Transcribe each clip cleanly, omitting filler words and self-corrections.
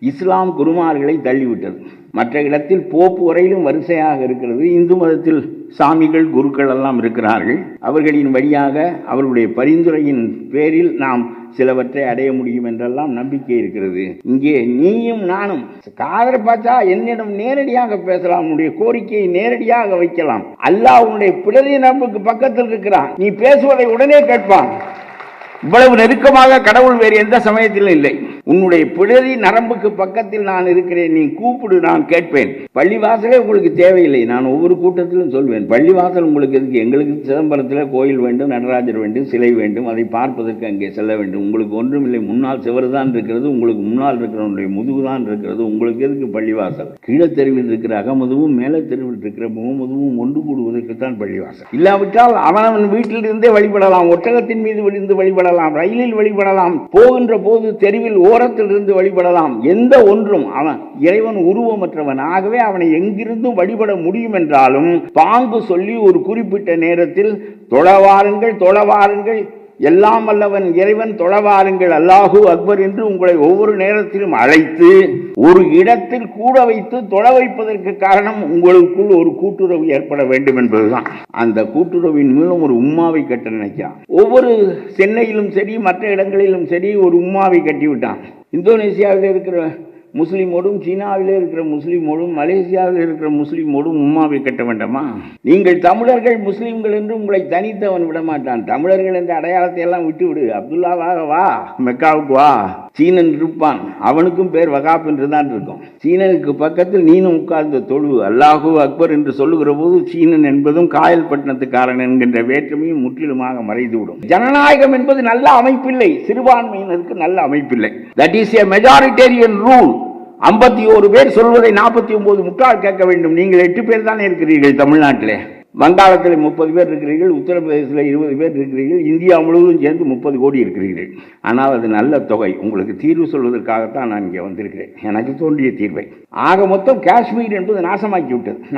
இஸ்லாம் குருமார்களை தள்ளிவிட்டது. மற்ற இடத்தில் போப்பு வரையிலும் வரிசையாக இருக்கிறது. இந்து மதத்தில் சாமிகள் குருக்கள் எல்லாம் இருக்கிறார்கள். அவர்களின் வழியாக அவர்களுடைய பரிந்துரையின் பேரில் நாம் சிலவற்றை அடைய முடியும் என்றெல்லாம் நம்பிக்கை இருக்கிறது. இங்கே நீயும் நானும் காதர பாச்சா என்னிடம் நேரடியாக பேசலாம், உன்னுடைய கோரிக்கையை நேரடியாக வைக்கலாம். அல்லாஹ் உன்னுடைய பிடரி நரம்புக்கு பக்கத்தில் இருக்கிறான், நீ பேசுவதை உடனே கேட்பான். இவ்வளவு நெருக்கமாக கடவுள் வேறு எந்த சமயத்திலும் இல்லை. உன்னுடைய பிடரி நரம்புக்கு பக்கத்தில் நான் இருக்கிறேன், நீ கூப்பிடு, நான் கேட்பேன். பள்ளிவாசலே உங்களுக்கு தேவையில்லை. நான் ஒவ்வொரு கூட்டத்திலும் சொல்வேன், பள்ளிவாசல் உங்களுக்கு எதுக்கு? எங்களுக்கு சிதம்பரத்தில் கோயில் வேண்டும், நடராஜர் வேண்டும், சிலை வேண்டும், அதை பார்ப்பதற்கு அங்கே செல்ல வேண்டும். உங்களுக்கு ஒன்றும் இல்லை, முன்னால் சிவர் தான் இருக்கிறது, உங்களுக்கு முன்னால் இருக்கிறவனுடைய முதுகு தான் இருக்கிறது. உங்களுக்கு எதுக்கு பள்ளிவாசல்? கீழே தெருவில் இருக்கிற அகமதுவும் மேலே தெருவில் இருக்கிற முகமதுவும் ஒன்று கூடுவதற்குத்தான் பள்ளிவாசல். இல்லாவிட்டால் அவனவன் வீட்டில் இருந்தே வழிபடலாம், ஒட்டகத்தின் மீது விழுந்து வழிபடலாம், ரயிலில் வழிபடலாம், போகின்ற போது தெருவில் ஓரத்தில் இருந்து வழிபடலாம். எந்த ஒன்றும் அவன் இறைவன் உருவமற்றவன். ஆகவே அவனை எங்கிருந்தும் வழிபட முடியும் என்றாலும் பாங்கு சொல்லி ஒரு குறிப்பிட்ட நேரத்தில் தொழவாருங்கள், எல்லாம் வல்லவன் இறைவன் தொழவாருங்கள், அல்லாஹு அக்பர் என்று உங்களை ஒவ்வொரு நேரத்திலும் அழைத்து ஒரு இடத்தில் கூட வைத்து தொழ வைப்பதற்கு காரணம் உங்களுக்குள் ஒரு கூட்டுறவு ஏற்பட வேண்டும் என்பதுதான். அந்த கூட்டுறவின் மூலம் ஒரு உம்மாவை கட்ட நினைக்கிறான். ஒவ்வொரு சென்னையிலும் சரி மற்ற இடங்களிலும் சரி ஒரு உம்மாவை கட்டிவிட்டான். இந்தோனேசியாவில் இருக்கிற முஸ்லீமோடும், சீனாவிலே இருக்கிற முஸ்லீமோடும், மலேசியாவில் இருக்கிற முஸ்லீமோடும் உம்மாவை கட்ட வேண்டாமா? நீங்கள் தமிழர்கள் முஸ்லீம்கள் என்று உங்களை தனித்தவன் விடமாட்டான். தமிழர்கள் என்ற அடையாளத்தை எல்லாம் விட்டு விடு. அப்துல்லாவாக வா, மெக்காவுக்கு வா. சீனன் இருப்பான், அவனுக்கும் பேர் வகாப் என்று தான் இருக்கும். சீனனுக்கு பக்கத்தில் நீனும் உட்கார்ந்த தொழு, அல்லாஹு அக்பர் என்று சொல்லுகிற போது சீனன் என்பதும் காயல்பட்டினத்துக்காரன் என்கின்ற வேற்றுமையும் முற்றிலுமாக மறைந்துவிடும். ஜனநாயகம் என்பது நல்ல அமைப்பில்லை, சிறுபான்மையினருக்கு நல்ல அமைப்பில்லை. That is a majoritarian rule. 51 பேர் சொல்வதை 49 முட்டாள் கேட்க வேண்டும். நீங்கள் 8 பேர் தானே இருக்கிறீர்கள் தமிழ்நாட்டிலே. வங்காளத்தில் 30 பேர் இருக்கிறீர்கள், உத்தரப்பிரதேசத்தில் 20 பேர் இருக்கிறீர்கள், இந்தியா முழுவதும் சேர்ந்து 30 கோடி இருக்கிறீர்கள். ஆனால் அது நல்ல தொகை. உங்களுக்கு தீர்வு சொல்வதற்காகத்தான் நான் இங்கே வந்திருக்கிறேன், எனக்கு தோன்றிய தீர்வை. ஆக மொத்தம் காஷ்மீர் என்பது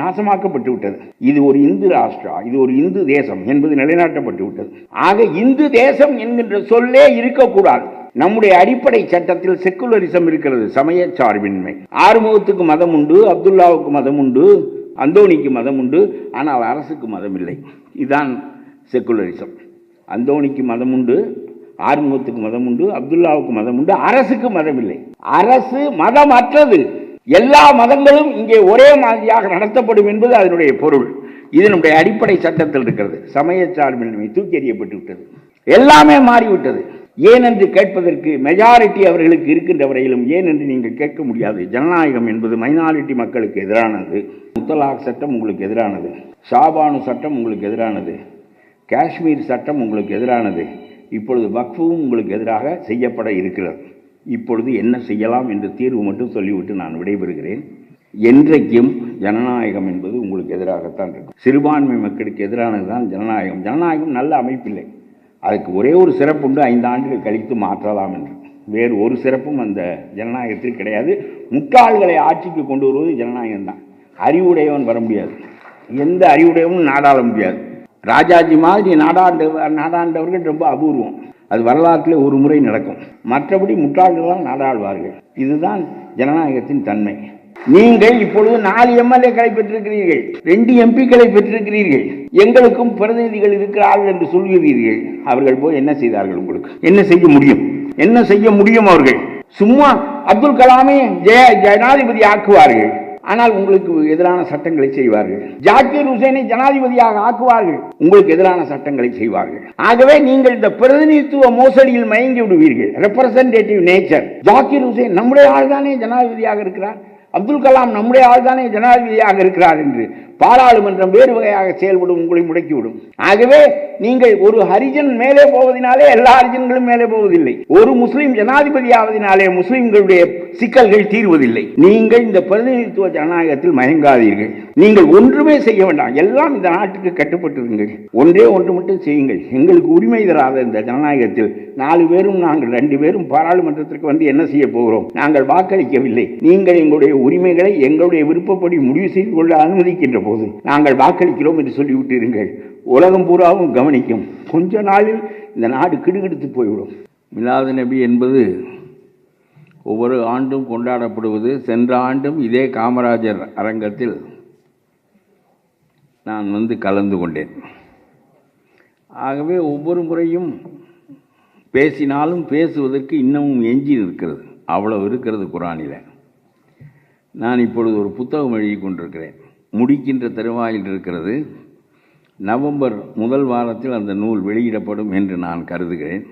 நாசமாக்கப்பட்டு விட்டது. இது ஒரு இந்து ராஷ்டிரா, இது ஒரு இந்து தேசம் என்பது நிலைநாட்டப்பட்டு விட்டது. ஆக இந்து தேசம் என்கின்ற சொல்லே இருக்கக்கூடாது. நம்முடைய அடிப்படை சட்டத்தில் செக்குலரிசம் இருக்கிறது, சமய சார்பின்மை. ஆறுமுகத்துக்கு மதம் உண்டு, அப்துல்லாவுக்கு மதம் உண்டு, அந்தோணிக்கு மதம் உண்டு, ஆனால் அரசுக்கு மதம் இல்லை. இதுதான் செக்குலரிசம். அந்தோணிக்கு மதம் உண்டு, ஆறுமுகத்துக்கு மதம் உண்டு, அப்துல்லாவுக்கு மதம் உண்டு, அரசுக்கு மதம் இல்லை. அரசு மதம் அற்றது. எல்லா மதங்களும் இங்கே ஒரே மாதிரியாக நடத்தப்படும் என்பது அதனுடைய பொருள். இது நம்முடைய அடிப்படை சட்டத்தில் இருக்கிறது. சமய சார்பின்மை தூக்கி எறியப்பட்டு விட்டது, எல்லாமே மாறிவிட்டது. ஏன் என்று கேட்பதற்கு மெஜாரிட்டி அவர்களுக்கு இருக்கின்ற வரையிலும் ஏன் என்று நீங்கள் கேட்க முடியாது. ஜனநாயகம் என்பது மைனாரிட்டி மக்களுக்கு எதிரானது. முத்தலாக் சட்டம் உங்களுக்கு எதிரானது, ஷாபானு சட்டம் உங்களுக்கு எதிரானது, காஷ்மீர் சட்டம் உங்களுக்கு எதிரானது, இப்பொழுது வக்ஃபும் உங்களுக்கு எதிராக செய்யப்பட இருக்கிறது. இப்பொழுது என்ன செய்யலாம் என்று தீர்வு மட்டும் சொல்லிவிட்டு நான் விடைபெறுகிறேன். என்றைக்கும் ஜனநாயகம் என்பது உங்களுக்கு எதிராகத்தான் இருக்கும். சிறுபான்மை மக்களுக்கு எதிரானது தான் ஜனநாயகம். ஜனநாயகம் நல்ல அமைப்பில்லை. அதுக்கு ஒரே ஒரு சிறப்புண்டு, 5 ஆண்டுகள் கழித்து மாற்றலாம் என்று. வேறு ஒரு சிறப்பும் அந்த ஜனநாயகத்தில் கிடையாது. முட்டாள்களை ஆட்சிக்கு கொண்டு வருவது ஜனநாயகம் தான். அறிவுடையவன் வர முடியாது, எந்த அறிவுடையவனும் நாடாள முடியாது. ராஜாஜி மாதிரி நாடாண்டவர்கள் ரொம்ப அபூர்வம். அது வரலாற்றில் ஒரு முறை நடக்கும். மற்றபடி முட்டாள்கள் தான் நாடாளுவார்கள். இதுதான் ஜனநாயகத்தின் தன்மை. நீங்கள் இப்பொழுது 4 எம்எல்ஏக்களை பெற்றிருக்கிறீர்கள், 2 எம்பிக்களை பெற்றிருக்கிறீர்கள். எங்களுக்கும் பிரதிநிதிகள் இருக்கிறார்கள் என்று சொல்கிறீர்கள். அவர்கள் போய் என்ன செய்தார்கள்? உங்களுக்கு என்ன செய்ய முடியும்? என்ன செய்ய முடியும்? அவர்கள் சும்மா அப்துல் கலாமை ஜனாதிபதி ஆக்குவார்கள், ஆனால் உங்களுக்கு எதிரான சட்டங்களை செய்வார்கள். ஜாக்கிர் ஹுசைனை ஜனாதிபதியாக ஆக்குவார்கள், உங்களுக்கு எதிரான சட்டங்களை செய்வார்கள். ஆகவே நீங்கள் இந்த பிரதிநிதித்துவ மோசடியில் மயங்கி விடுவீர்கள். Representative nature. ஜாக்கிர் ஹுசைன் நம்முடைய ஆள் தானே ஜனாதிபதியாக இருக்கிறார், அப்துல் கலாம் நம்முடைய ஆள் தானே ஜனாதிபதியாக இருக்கிறார் என்று பாராளுமன்றம் வேறு வகையாக செயல்படும், உங்களை முடக்கிவிடும். ஆகவே நீங்கள் ஒரு ஹரிஜன் மேலே போவதனாலே எல்லா ஹரிஜன்களும் மேலே போவதில்லை. ஒரு முஸ்லீம் ஜனாதிபதி ஆவதனாலே முஸ்லீம்களுடைய சிக்கல்கள் தீர்வதில்லை. நீங்கள் இந்த பிரதிநிதித்துவ ஜனநாயகத்தில் மயங்காதீர்கள். நீங்கள் ஒன்றுமே செய்ய வேண்டாம், எல்லாம் இந்த நாட்டுக்கு கட்டுப்பட்டிருங்கள். ஒன்றே ஒன்று மட்டும் செய்யுங்கள். எங்களுக்கு உரிமை தராத இந்த ஜனநாயகத்தில் 4 பேரும் நாங்கள் 2 பேரும் பாராளுமன்றத்திற்கு வந்து என்ன செய்ய போகிறோம்? நாங்கள் வாக்களிக்கவில்லை. நீங்கள் எங்களுடைய உரிமைகளை எங்களுடைய விருப்பப்படி முடிவு செய்து கொள்ள அனுமதிக்கின்ற போது நாங்கள் வாக்களிக்கிறோம் என்று சொல்லிவிட்டீர்கள். உலகம் பூராவும் கவனிக்கும். கொஞ்ச நாளில் இந்த நாடு கிடுகிடுத்து போய்விடும். மிலாது நபி என்பது ஒவ்வொரு ஆண்டும் கொண்டாடப்படுவது. சென்ற ஆண்டும் இதே காமராஜர் அரங்கத்தில் நான் கலந்து கொண்டேன். ஆகவே ஒவ்வொரு முறையும் பேசினாலும் பேசுவதற்கு இன்னமும் எஞ்சி இருக்கிறது, அவ்வளவு இருக்கிறது குரானில். நான் இப்பொழுது ஒரு புத்தகம் எழுதி கொண்டிருக்கிறேன், முடிக்கின்ற தருவாயில் இருக்கிறது. நவம்பர் முதல் வாரத்தில் அந்த நூல் வெளியிடப்படும் என்று நான் கருதுகிறேன்.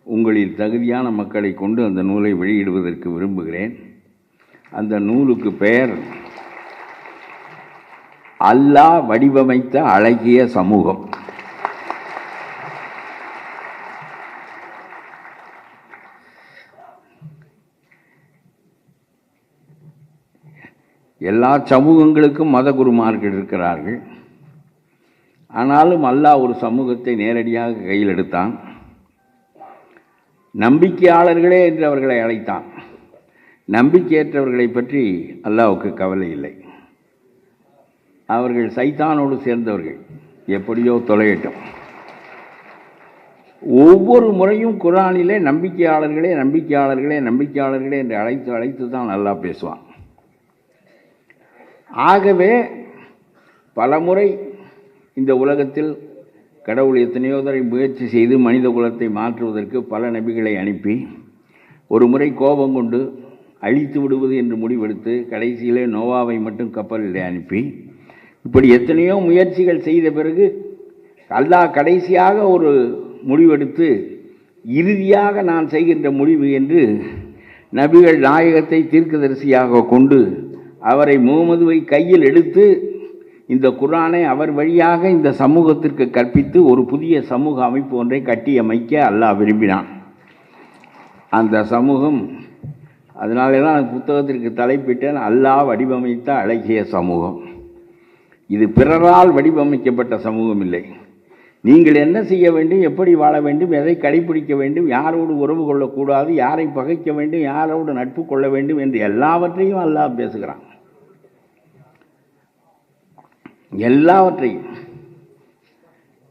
உங்களில் தகுதியான மக்களை கொண்டு அந்த நூலை வெளியிடுவதற்கு விரும்புகிறேன். அந்த நூலுக்கு பெயர் அல்லாஹ் வடிவமைத்த அழகிய சமூகம். எல்லா சமூகங்களுக்கும் மத குருமார்கள் இருக்கிறார்கள். ஆனாலும் அல்லாஹ் ஒரு சமூகத்தை நேரடியாக கையில் எடுத்தான். நம்பிக்கையாளர்களே என்று அவர்களை அழைத்தான். நம்பிக்கையற்றவர்களை பற்றி அல்லாஹ்வுக்கு கவலை இல்லை. அவர்கள் சைத்தானோடு சேர்ந்தவர்கள், எப்படியோ தொலையட்டும். ஒவ்வொரு முறையும் குர்ஆனிலே நம்பிக்கையாளர்களே நம்பிக்கையாளர்களே நம்பிக்கையாளர்களே என்று அழைத்து அழைத்து தான் அல்லாஹ் பேசுவான். ஆகவே பலமுறை இந்த உலகத்தில் கடவுள் எத்தனையோ தடவை முயற்சி செய்து மனித குலத்தை மாற்றுவதற்கு பல நபிகளை அனுப்பி ஒரு முறை கோபம் கொண்டு அழித்து விடுவது என்று முடிவெடுத்து கடைசியிலே நோவாவை மட்டும் கப்பலில் அனுப்பி இப்படி எத்தனையோ முயற்சிகள் செய்த பிறகு அல்லாஹ் கடைசியாக ஒரு முடிவெடுத்து இறுதியாக நான் செய்கின்ற முடிவு என்று நபிகள் நாயகத்தை தீர்க்கதரிசியாக கொண்டு அவரை முகமதுவை கையில் எடுத்து இந்த குர்ஆனை அவர் வழியாக இந்த சமூகத்திற்கு கற்பித்து ஒரு புதிய சமூக அமைப்பு ஒன்றை கட்டியமைக்க அல்லாஹ் விரும்பினான். அந்த சமூகம், அதனால தான் புத்தகத்திற்கு தலைப்பிட்டேன், அல்லாஹ் வடிவமைத்த அழகிய சமூகம். இது பிறரால் வடிவமைக்கப்பட்ட சமூகம் இல்லை. நீங்கள் என்ன செய்ய வேண்டும், எப்படி வாழ வேண்டும், எதை கடைபிடிக்க வேண்டும், யாரோடு உறவு கொள்ளக்கூடாது, யாரை பகைக்க வேண்டும், யாரோடு நட்பு கொள்ள வேண்டும் என்று எல்லாவற்றையும் அல்லாஹ் பேசுகிறான். எல்லாவற்றையும்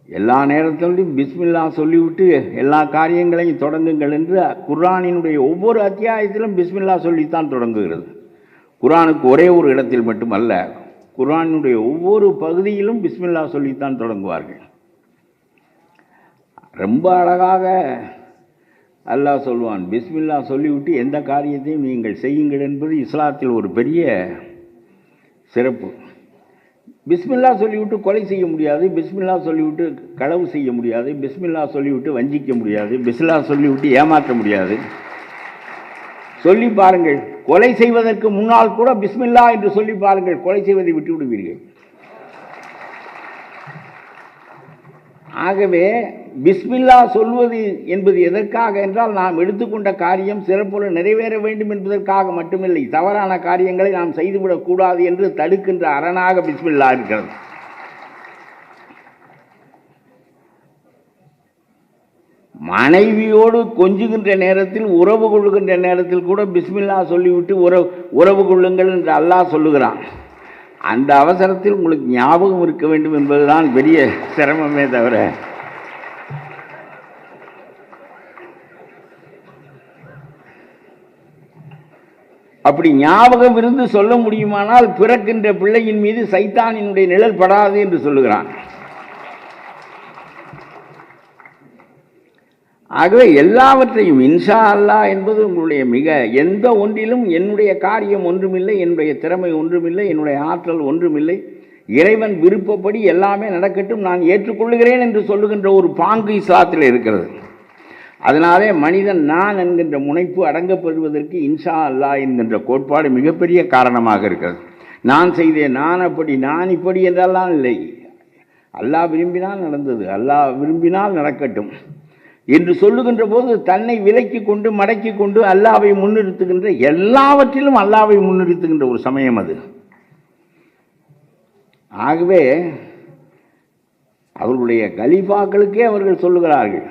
எல்லா நேரத்திலும் பிஸ்மில்லா சொல்லிவிட்டு எல்லா காரியங்களையும் தொடங்குங்கள் என்று குர்ஆனினுடைய ஒவ்வொரு அத்தியாயத்திலும் பிஸ்மில்லா சொல்லித்தான் தொடங்குகிறது. குர்ஆனுக்கு ஒரே ஒரு இடத்தில் மட்டுமல்ல, குர்ஆனினுடைய ஒவ்வொரு பகுதியிலும் பிஸ்மில்லா சொல்லித்தான் தொடங்குவார்கள். ரொம்ப அழகாக அல்லாஹ் சொல்வான், பிஸ்மில்லா சொல்லிவிட்டு எந்த காரியத்தையும் நீங்கள் செய்யுங்கள் என்பது இஸ்லாத்தில் ஒரு பெரிய சிறப்பு. பிஸ்மில்லா சொல்லிவிட்டு கொலை செய்ய முடியாது, பிஸ்மில்லா சொல்லிவிட்டு களவு செய்ய முடியாது, பிஸ்மில்லா சொல்லிவிட்டு வஞ்சிக்க முடியாது, பிஸ்மில்லா சொல்லிவிட்டு ஏமாற்ற முடியாது. சொல்லி பாருங்கள், கொலை செய்வதற்கு முன்னால் கூட பிஸ்மில்லா என்று சொல்லி பாருங்கள், கொலை செய்வதை விட்டு விடுவீர்கள். ஆகவே பிஸ்மில்லா சொல்வது என்பது எதற்காக என்றால், நாம் எடுத்துக்கொண்ட காரியம் சிறப்புற நிறைவேற வேண்டும் என்பதற்காக மட்டுமில்லை, தவறான காரியங்களை நாம் செய்துவிடக்கூடாது என்று தடுக்கின்ற அரணாக பிஸ்மில்லா இருக்கிறது. மனைவியோடு கொஞ்சுகின்ற நேரத்தில், உறவு கொள்ளுகின்ற நேரத்தில் கூட பிஸ்மில்லா சொல்லிவிட்டு உறவு கொள்ளுங்கள் என்று அல்லாஹ் சொல்லுகிறான். அந்த அவசரத்தில் உங்களுக்கு ஞாபகம் இருக்க வேண்டும் என்பதுதான் பெரிய சிரமமே தவிர, அப்படி ஞாபகம் இருந்து சொல்ல முடியுமானால் பிறக்கின்ற பிள்ளையின் மீது சைத்தானினுடைய நிழல் படாது என்று சொல்லுகிறான். ஆகவே எல்லாவற்றையும் இன்ஷா அல்லாஹ் என்பது உங்களுடைய மிக எந்த ஒன்றிலும் என்னுடைய காரியம் ஒன்றுமில்லை, என்னுடைய திறமை ஒன்றுமில்லை, என்னுடைய ஆற்றல் ஒன்றுமில்லை, இறைவன் விருப்பப்படி எல்லாமே நடக்கட்டும், நான் ஏற்றுக்கொள்ளுகிறேன் என்று சொல்லுகின்ற ஒரு பாங்கு இஸ்லாத்தில் இருக்கிறது. அதனாலே மனிதன் நான் என்கின்ற முனைப்பு அடங்கப்படுவதற்கு இன்ஷா அல்லாஹ் என்கின்ற கோட்பாடு மிகப்பெரிய காரணமாக இருக்கிறது. நான் செய்தேன், நான் அப்படி, நான் இப்படி என்றெல்லாம் இல்லை. அல்லாஹ் விரும்பினால் நடந்தது, அல்லாஹ் விரும்பினால் நடக்கட்டும் என்று சொல்லுகின்ற போது தன்னை விலக்கி கொண்டு மடக்கி கொண்டு அல்லாஹ்வை முன்னிறுத்துகின்ற, எல்லாவற்றிலும் அல்லாஹ்வை முன்னிறுத்துகின்ற ஒரு சமயம் அது. ஆகவே அவர்களுடைய கலீஃபாக்களுக்கே அவர்கள் சொல்லுகிறார்கள்,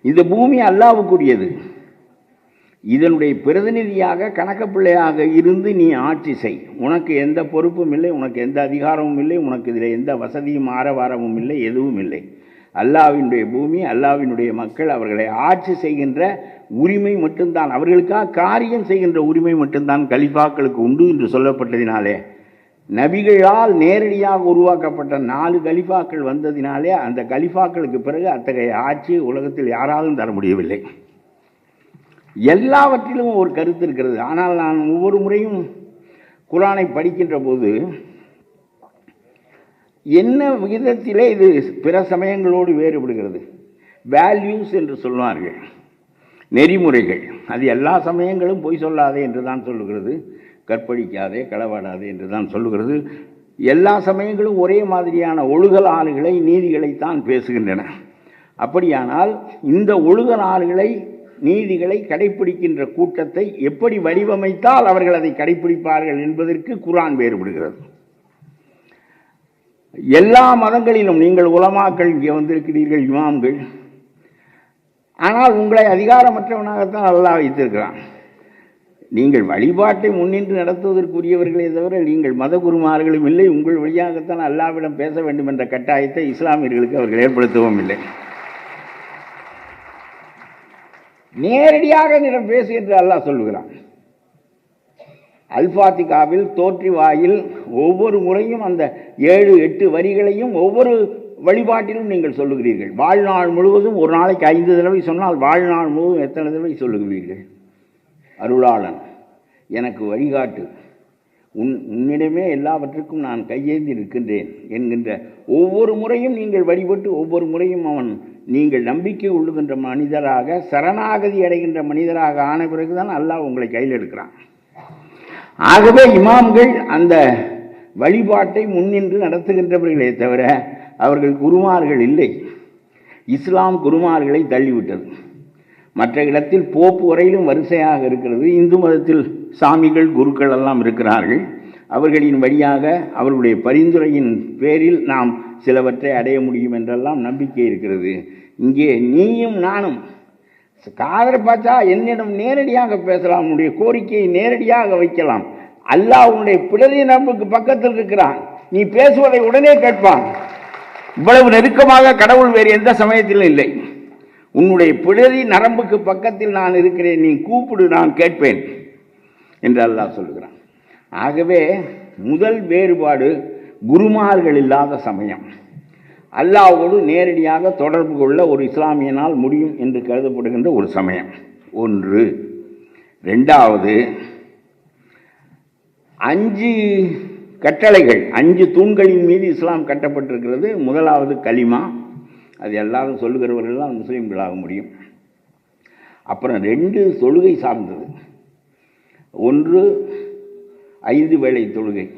இந்த பூமி அல்லாஹ்வுக்குரியது, இதனுடைய பிரதிநிதியாக கணக்கப்பிள்ளையாக இருந்து நீ ஆட்சி செய், உனக்கு எந்த பொறுப்பும் இல்லை, உனக்கு எந்த அதிகாரமும் இல்லை, உனக்கு இதில் எந்த வசதியும் ஆரவாரமும் இல்லை, எதுவும் இல்லை. அல்லாஹ்வினுடைய பூமி, அல்லாஹ்வினுடைய மக்கள், அவர்களை ஆட்சி செய்கின்ற உரிமை மட்டும்தான், அவர்களுக்காக காரியம் செய்கின்ற உரிமை மட்டும்தான் கலிஃபாக்களுக்கு உண்டு என்று சொல்லப்பட்டதினாலே, நபிகளால் நேரடியாக உருவாக்கப்பட்ட 4 கலிஃபாக்கள் வந்ததினாலே அந்த கலிஃபாக்களுக்கு பிறகு அத்தகைய ஆட்சி உலகத்தில் யாராலும் தர முடியவில்லை. எல்லாவற்றிலும் ஒரு கருத்து இருக்கிறது. ஆனால் நான் ஒவ்வொரு முறையும் குர்ஆனை படிக்கின்ற போது என்ன விகிதத்திலே இது பிற சமயங்களோடு வேறுபடுகிறது, வேல்யூஸ் என்று சொல்வார்கள், நெறிமுறைகள், அது எல்லா சமயங்களும் பொய் சொல்லாதே என்று தான் சொல்லுகிறது, கற்பழிக்காதே, களவாடாதே என்று தான் சொல்லுகிறது. எல்லா சமயங்களும் ஒரே மாதிரியான ஒழுகலாறுகளை, நீதிகளைத்தான் பேசுகின்றன. அப்படியானால் இந்த ஒழுகலாறுகளை, நீதிகளை கடைப்பிடிக்கின்ற கூட்டத்தை எப்படி வடிவமைத்தால் அவர்கள் அதை கடைப்பிடிப்பார்கள் என்பதற்கு குர்ஆன் வேறுபடுகிறது. எல்லா மதங்களிலும் நீங்கள் உலமாக்கள் இங்கே வந்திருக்கிறீர்கள், இமாம்கள், ஆனால் உங்களை அதிகாரமற்றவனாகத்தான் அல்லாஹ் வைத்திருக்கிறான். நீங்கள் வழிபாட்டை முன்னின்று நடத்துவதற்குரியவர்களே தவிர நீங்கள் மத குருமார்களும் இல்லை. உங்கள் வழியாகத்தான் அல்லாஹ்விடம் பேச வேண்டும் என்ற கட்டாயத்தை இஸ்லாமியர்களுக்கு அவர்கள் ஏற்படுத்தவும் இல்லை. நேரடியாக நிறம் பேசு என்று அல்லாஹ் சொல்லுகிறான். அல்பாத்திகாவில் தோற்றி வாயில் ஒவ்வொரு முறையும் அந்த 7-8 வரிகளையும் ஒவ்வொரு வழிபாட்டிலும் நீங்கள் சொல்லுகிறீர்கள். வாழ்நாள் முழுவதும் ஒரு நாளைக்கு 5 தடவை சொன்னால் வாழ்நாள் முழுவதும் எத்தனை தடவை சொல்லுகிறீர்கள்? அருளாளன், எனக்கு வழிகாட்டு, உன்னிடமே எல்லாவற்றுக்கும் நான் கையேந்தி நிற்கின்றேன் என்கின்ற ஒவ்வொரு முறையும் நீங்கள் வழிபட்டு ஒவ்வொரு முறையும் அவன் நீங்கள் நம்பிக்கை கொள்ளுகின்ற மனிதராக, சரணாகதி அடைகின்ற மனிதராக ஆன பிறகுதான் அல்லாஹ் உங்களை கையில் எடுக்கிறான். ஆகவே இமாம்கள் அந்த வழிபாட்டை முன்னின்று நடத்துகின்றவர்களே தவிர அவர்கள் குருமார்கள் இல்லை. இஸ்லாம் குருமார்களை தள்ளிவிட்டது. மற்ற இடத்தில் போப்பு வரையிலும் வரிசையாக இருக்கிறது. இந்து மதத்தில் சாமிகள், குருக்கள் எல்லாம் இருக்கிறார்கள். அவர்களின் வழியாக அவர்களுடைய பரிந்துரையின் பேரில் நாம் சிலவற்றை அடைய முடியும் என்றெல்லாம் நம்பிக்கை இருக்கிறது. இங்கே நீயும் நானும் காதர பாச்சா என்னிடம் நேரடியாக பேசலாம், உன்னுடைய கோரிக்கையை நேரடியாக வைக்கலாம். அல்லாஹ் உன்னுடைய பிடரி நரம்புக்கு பக்கத்தில் இருக்கிறான், நீ பேசுவதை உடனே கேட்பான். இவ்வளவு நெருக்கமாக கடவுள் வேறு எந்த சமயத்திலும் இல்லை. உன்னுடைய பிடரி நரம்புக்கு பக்கத்தில் நான் இருக்கிறேன், நீ கூப்பிடு, நான் கேட்பேன் என்று அல்லாஹ் சொல்லுகிறான். ஆகவே முதல் வேறுபாடு குருமார்கள் இல்லாத சமயம், அல்லாஹ்வோடு நேரடியாக தொடர்பு கொள்ள ஒரு இஸ்லாமியனால் முடியும் என்று கருதப்படுகின்ற ஒரு சமயம் ஒன்று. 2வது, 5 கட்டளைகள், 5 தூண்களின் மீது இஸ்லாம் கட்டப்பட்டிருக்கிறது. முதலாவது கலிமா, அது எல்லாரும் சொல்லுகிறவர்கள் தான் முஸ்லீம்களாக முடியும். அப்புறம் 2 தொழுகை சார்ந்தது. 1 5 வேளை தொழுகை.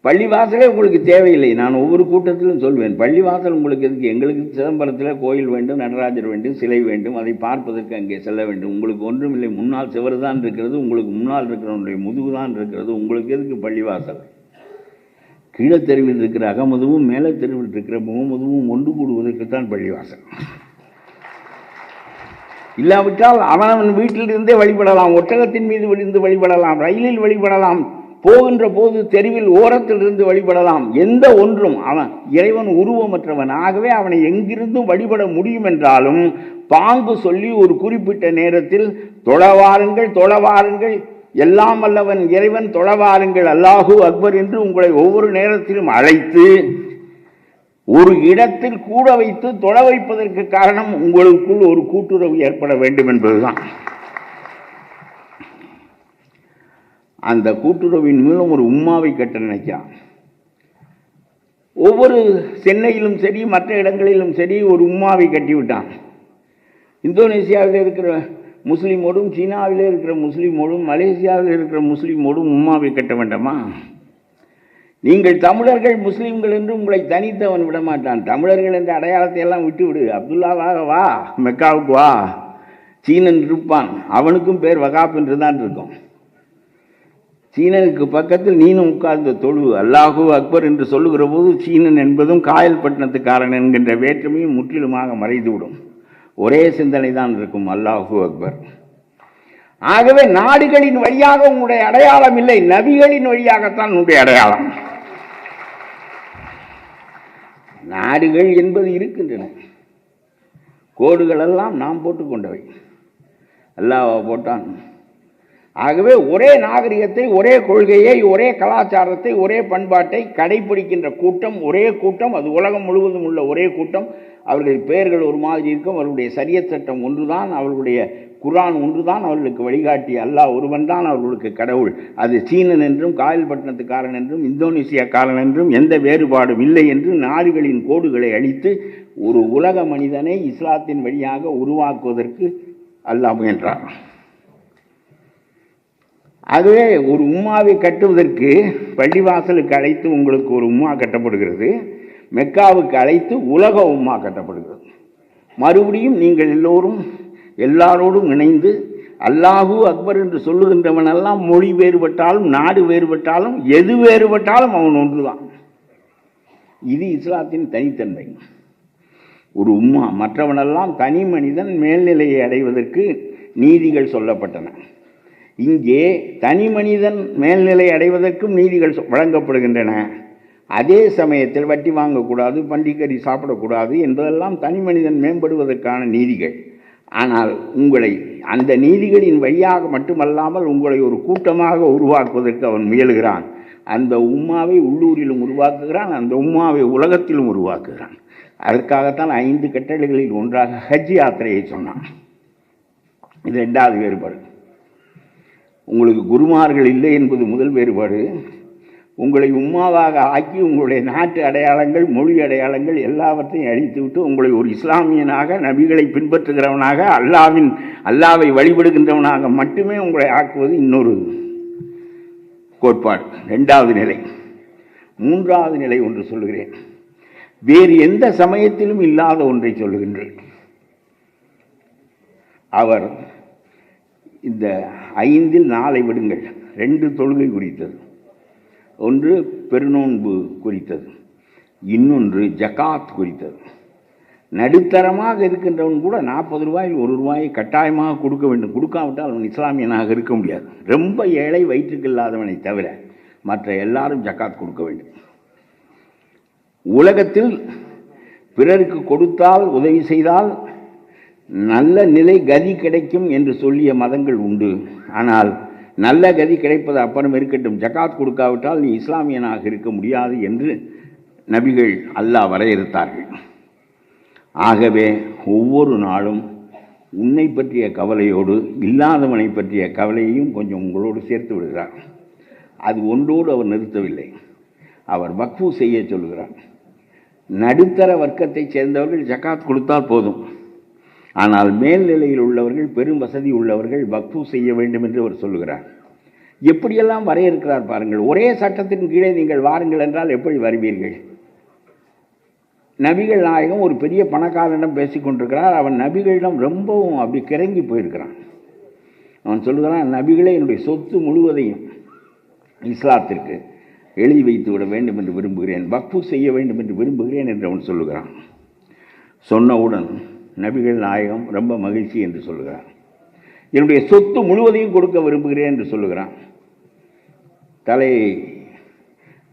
பள்ளிவாசலே உங்களுக்கு தேவையில்லை. நான் ஒவ்வொரு கூட்டத்திலும் சொல்வேன், பள்ளிவாசல் உங்களுக்கு எதுக்கு? எங்களுக்கு சிதம்பரத்தில் கோயில் வேண்டும், நடராஜர் வேண்டும், சிலை வேண்டும், அதை பார்ப்பதற்கு அங்கே செல்ல வேண்டும். உங்களுக்கு ஒன்றும் இல்லை, முன்னால் சிவர் தான் இருக்கிறது, உங்களுக்கு முன்னால் இருக்கிறவனுடைய முதுகு தான் இருக்கிறது. உங்களுக்கு எதுக்கு பள்ளிவாசல்? கீழே தெருவில் இருக்கிற அகமதுவும் மேலே தெருவில் இருக்கிற முகமதுவும் ஒன்று கூடுவதற்குத்தான் பள்ளிவாசல். இல்லாவிட்டால் அவனவன் வீட்டிலிருந்தே வழிபடலாம், ஒட்டகத்தின் மீது விழுந்து வழிபடலாம், ரயிலில் வழிபடலாம், போகின்ற போது தெருவில் ஓரத்திலிருந்து வழிபடலாம். எந்த ஒன்றும் அவன் இறைவன் உருவமற்றவன். ஆகவே அவனை எங்கிருந்தும் வழிபட முடியும் என்றாலும் பாங்கு சொல்லி ஒரு குறிப்பிட்ட நேரத்தில் தொழவாருங்கள், எல்லாம் வல்லவன் இறைவன் தொழவாருங்கள், அல்லாஹு அக்பர் என்று உங்களை ஒவ்வொரு நேரத்திலும் அழைத்து ஒரு இடத்தில் கூட வைத்து தொழ வைப்பதற்கு காரணம் உங்களுக்குள் ஒரு கூட்டுறவு ஏற்பட வேண்டும் என்பதுதான். அந்த கூட்டுறவின் மூலம் ஒரு உம்மாவை கட்ட நினைக்கிறான். ஒவ்வொரு சென்னையிலும் சரி, மற்ற இடங்களிலும் சரி, ஒரு உம்மாவை கட்டிவிட்டான். இந்தோனேசியாவில் இருக்கிற முஸ்லீமோடும், சீனாவிலே இருக்கிற முஸ்லீமோடும், மலேசியாவில் இருக்கிற முஸ்லீமோடும் உம்மாவை கட்ட வேண்டாமா? நீங்கள் தமிழர்கள் முஸ்லீம்கள் என்று உங்களை தனித்தவன் விடமாட்டான். தமிழர்கள் என்ற அடையாளத்தை எல்லாம் விட்டு விடு. அப்துல்லாவாக வா, மெக்காவுக்கு வா. சீனன் இருப்பான், அவனுக்கும் பேர் வகாப் என்று தான் இருக்கும். சீனனுக்கு பக்கத்தில் நீனும் உட்கார்ந்து தொழு, அல்லாஹு அக்பர் என்று சொல்லுகிற போது சீனன் என்பதும் காயல்பட்டினத்துக்காரன் என்கின்ற வேற்றுமையும் முற்றிலுமாக மறைந்துவிடும். ஒரே சிந்தனை தான் இருக்கும், அல்லாஹு அக்பர். ஆகவே நாடுகளின் வழியாக உன்னுடைய அடையாளம் இல்லை, நபிகளின் வழியாகத்தான் உன்னுடைய அடையாளம். நாடுகள் என்பது இருக்கின்றன. கோடுகளெல்லாம் நாம் போட்டுக்கொண்டவை, அல்லாஹ் போட்டான். ஆகவே ஒரே நாகரிகத்தை, ஒரே கொள்கையை, ஒரே கலாச்சாரத்தை, ஒரே பண்பாட்டை கடைபிடிக்கின்ற கூட்டம் ஒரே கூட்டம். அது உலகம் முழுவதும் உள்ள ஒரே கூட்டம். அவர்கள் பெயர்கள் ஒரு மாதிரி இருக்கும். அவர்களுடைய சரியத் சட்டம் ஒன்றுதான், அவர்களுடைய குர்ஆன் ஒன்றுதான் அவர்களுக்கு வழிகாட்டி. அல்லாஹ் ஒருவன் தான் அவர்களுக்கு கடவுள். அது சீனன் என்றும் காயல்பட்டினத்துக்காரன் என்றும் இந்தோனேசியாக்காரன் என்றும் எந்த வேறுபாடும் இல்லை என்று நாடுகளின் கோடுகளை அழித்து ஒரு உலக மனிதனை இஸ்லாத்தின் வழியாக உருவாக்குவதற்கு அல்லாஹ் முயன்றார். அதுவே ஒரு உம்மாவை கட்டுவதற்கு பள்ளிவாசலுக்கு அழைத்து உங்களுக்கு ஒரு உம்மா கட்டப்படுகிறது, மெக்காவுக்கு அழைத்து உலக உம்மா கட்டப்படுகிறது. மறுபடியும் நீங்கள் எல்லாரோடும் இணைந்து அல்லாஹு அக்பர் என்று சொல்லுகின்றவனெல்லாம் மொழி வேறுபட்டாலும் நாடு வேறுபட்டாலும் எது வேறுபட்டாலும் அவன் ஒன்றுதான். இது இஸ்லாத்தின் தனித்தன்மை. ஒரு உம்மா, மற்றவனெல்லாம் தனி மனிதன் மேல்நிலையை அடைவதற்கு நீதிகள் சொல்லப்பட்டன. இங்கே தனி மனிதன் மேல்நிலை அடைவதற்கும் நீதிகள் வழங்கப்படுகின்றன. அதே சமயத்தில் வட்டி வாங்கக்கூடாது, பண்டிகரி சாப்பிடக்கூடாது என்பதெல்லாம் தனி மனிதன் மேம்படுவதற்கான நீதிகள். ஆனால் உங்களை அந்த நீதிகளின் வழியாக மட்டுமல்லாமல் உங்களை ஒரு கூட்டமாக உருவாக்குவதற்கு அவன் முயலுகிறான். அந்த உம்மாவை உள்ளூரிலும் உருவாக்குகிறான், அந்த உம்மாவை உலகத்திலும் உருவாக்குகிறான். அதற்காகத்தான் 5 கட்டளைகளில் ஒன்றாக ஹஜ் யாத்திரையை சொன்னான். இது 2வது வேறுபாடு. உங்களுக்கு குருமார்கள் இல்லை என்பது முதல் வேறுபாடு. உங்களை உம்மாவாக ஆக்கி உங்களுடைய நாட்டு அடையாளங்கள், மொழி அடையாளங்கள் எல்லாவற்றையும் அழித்துவிட்டு உங்களை ஒரு இஸ்லாமியனாக, நபிகளை பின்பற்றுகிறவனாக, அல்லாவை வழிபடுகின்றவனாக மட்டுமே உங்களை ஆக்குவது இன்னொரு கோட்பாடு. 2வது நிலை. 3வது நிலை ஒன்று சொல்லுகிறேன். வேறு எந்த சமயத்திலும் இல்லாத ஒன்றை சொல்லுகின்றேன். அவர் இந்த 5ல் 4 விடுங்கள். 2 தொழுகை குறித்தது, ஒன்று பெருநோன்பு குறித்தது, இன்னொன்று ஜகாத் குறித்தது. நடுத்தரமாக இருக்கின்றவன் கூட 40 ரூபாயில் 1 ரூபாயை கட்டாயமாக கொடுக்க வேண்டும். கொடுக்காவிட்டால் அவன் இஸ்லாமியனாக இருக்க முடியாது. ரொம்ப ஏழை வயிற்றுக்கு இல்லாதவனை தவிர மற்ற எல்லாரும் ஜகாத் கொடுக்க வேண்டும். உலகத்தில் பிறருக்கு கொடுத்தால், உதவி செய்தால் நல்ல நிலை கதி கிடைக்கும் என்று சொல்லிய மதங்கள் உண்டு. ஆனால் நல்ல கதி கிடைப்பது அப்புறம் இருக்கட்டும், ஜகாத் கொடுக்காவிட்டால் நீ இஸ்லாமியனாக இருக்க முடியாது என்று நபிகள் அல்லாஹ் வரையறுத்தார்கள். ஆகவே ஒவ்வொரு நாளும் உன்னை பற்றிய கவலையோடு இல்லாதவனை பற்றிய கவலையையும் கொஞ்சம் உங்களோடு சேர்த்து விடுகிறார். அது ஒன்றோடு அவர் நிறுத்தவில்லை, அவர் வக்ஃபு செய்ய சொல்கிறார். நடுத்தர வர்க்கத்தைச் சேர்ந்தவர்கள் ஜகாத் கொடுத்தால் போதும். ஆனால் மேல்நிலையில் உள்ளவர்கள், பெரும் வசதி உள்ளவர்கள் வக்ஃபு செய்ய வேண்டும் என்று அவர் சொல்லுகிறார். எப்படியெல்லாம் வரையறுக்கிறார் பாருங்கள். ஒரே சட்டத்தின் கீழே நீங்கள் வாருங்கள் என்றால் எப்படி வருவீர்கள்? நபிகள் நாயகம் ஒரு பெரிய பணக்காரனிடம் பேசிக்கொண்டிருக்கிறார். அவன் நபிகளிடம் ரொம்பவும் அப்படி கிறங்கி போயிருக்கிறான். அவன் சொல்லுகிறான், நபிகளே, என்னுடைய சொத்து முழுவதையும் இஸ்லாத்திற்கு எழுதி வைத்து விட வேண்டும் என்று விரும்புகிறேன், வக்ஃபு செய்ய வேண்டும் என்று விரும்புகிறேன் என்று அவன் சொல்லுகிறான். சொன்னவுடன் நபிகள் நாயகம் ரொம்ப மகிழ்ச்சி என்று சொல்லுகிறார். என்னுடைய சொத்து முழுவதையும் கொடுக்க விரும்புகிறேன் என்று சொல்லுகிறான். தலையை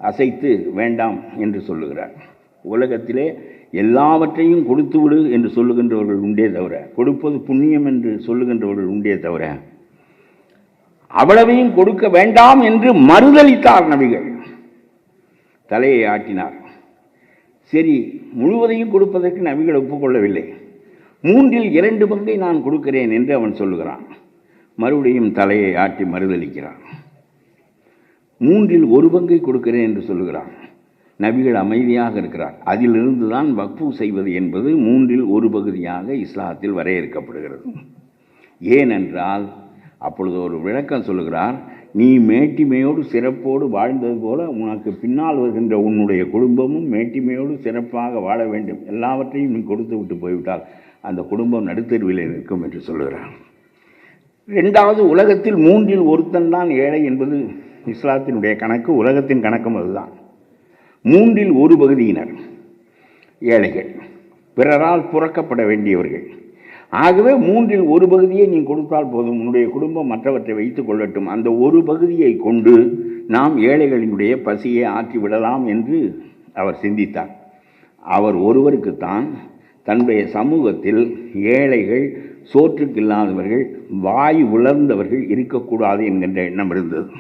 அசைத்து வேண்டாம் என்று சொல்லுகிறார். உலகத்திலே எல்லாவற்றையும் கொடுத்து விடு என்று சொல்லுகின்றவர்கள் உண்டே தவிர, கொடுப்பது புண்ணியம் என்று சொல்லுகின்றவர்கள் உண்டே தவிர, அவ்வளவையும் கொடுக்க வேண்டாம் என்று மறுதளித்தார் நபிகள். தலையை ஆட்டினார். சரி, முழுவதையும் கொடுப்பதற்கு நபிகள் ஒப்புக்கொள்ளவில்லை. 3ல் 2 பங்கை நான் கொடுக்கிறேன் என்று அவன் சொல்லுகிறான். மறுபடியும் தலையை ஆட்டி மறுதளிக்கிறான். 3ல் 1 பங்கை கொடுக்கிறேன் என்று சொல்லுகிறான். நபிகள் அமைதியாக இருக்கிறார். அதிலிருந்து தான் வக்ஃபு செய்வது என்பது 3ல் 1 பகுதியாக இஸ்லாத்தில் வரையறுக்கப்படுகிறது. ஏனென்றால் அப்பொழுது ஒரு விளக்கம் சொல்லுகிறார். நீ மேட்டிமையோடு சிறப்போடு வாழ்ந்தது போல உனக்கு பின்னால் வருகின்ற உன்னுடைய குடும்பமும் மேட்டிமையோடு சிறப்பாக வாழ வேண்டும். எல்லாவற்றையும் நீ கொடுத்து விட்டு போய்விட்டால் அந்த குடும்பம் நடுத்தருவில் இருக்கும் என்று சொல்லுகிறார். 2வது, உலகத்தில் 3ல் 1 தான் ஏழை என்பது இஸ்லாத்தினுடைய கணக்கு, உலகத்தின் கணக்கும் அதுதான். 3ல் 1 பகுதியினர் ஏழைகள், பிறரால் புறக்கப்பட வேண்டியவர்கள். ஆகவே 3ல் 1 பகுதியை நீ கொடுத்தால் போதும், உன்னுடைய குடும்பம் மற்றவற்றை வைத்துக் கொள்ளட்டும். அந்த 1 பகுதியை கொண்டு நாம் ஏழைகளினுடைய பசியை ஆற்றிவிடலாம் என்று அவர் சிந்தித்தார். அவர் ஒருவருக்குத்தான் தன்னுடைய சமூகத்தில் ஏழைகள், சோற்றுக்கு இல்லாதவர்கள், வாய் உலர்ந்தவர்கள் இருக்கக்கூடாது என்கின்ற எண்ணம் இருந்தது.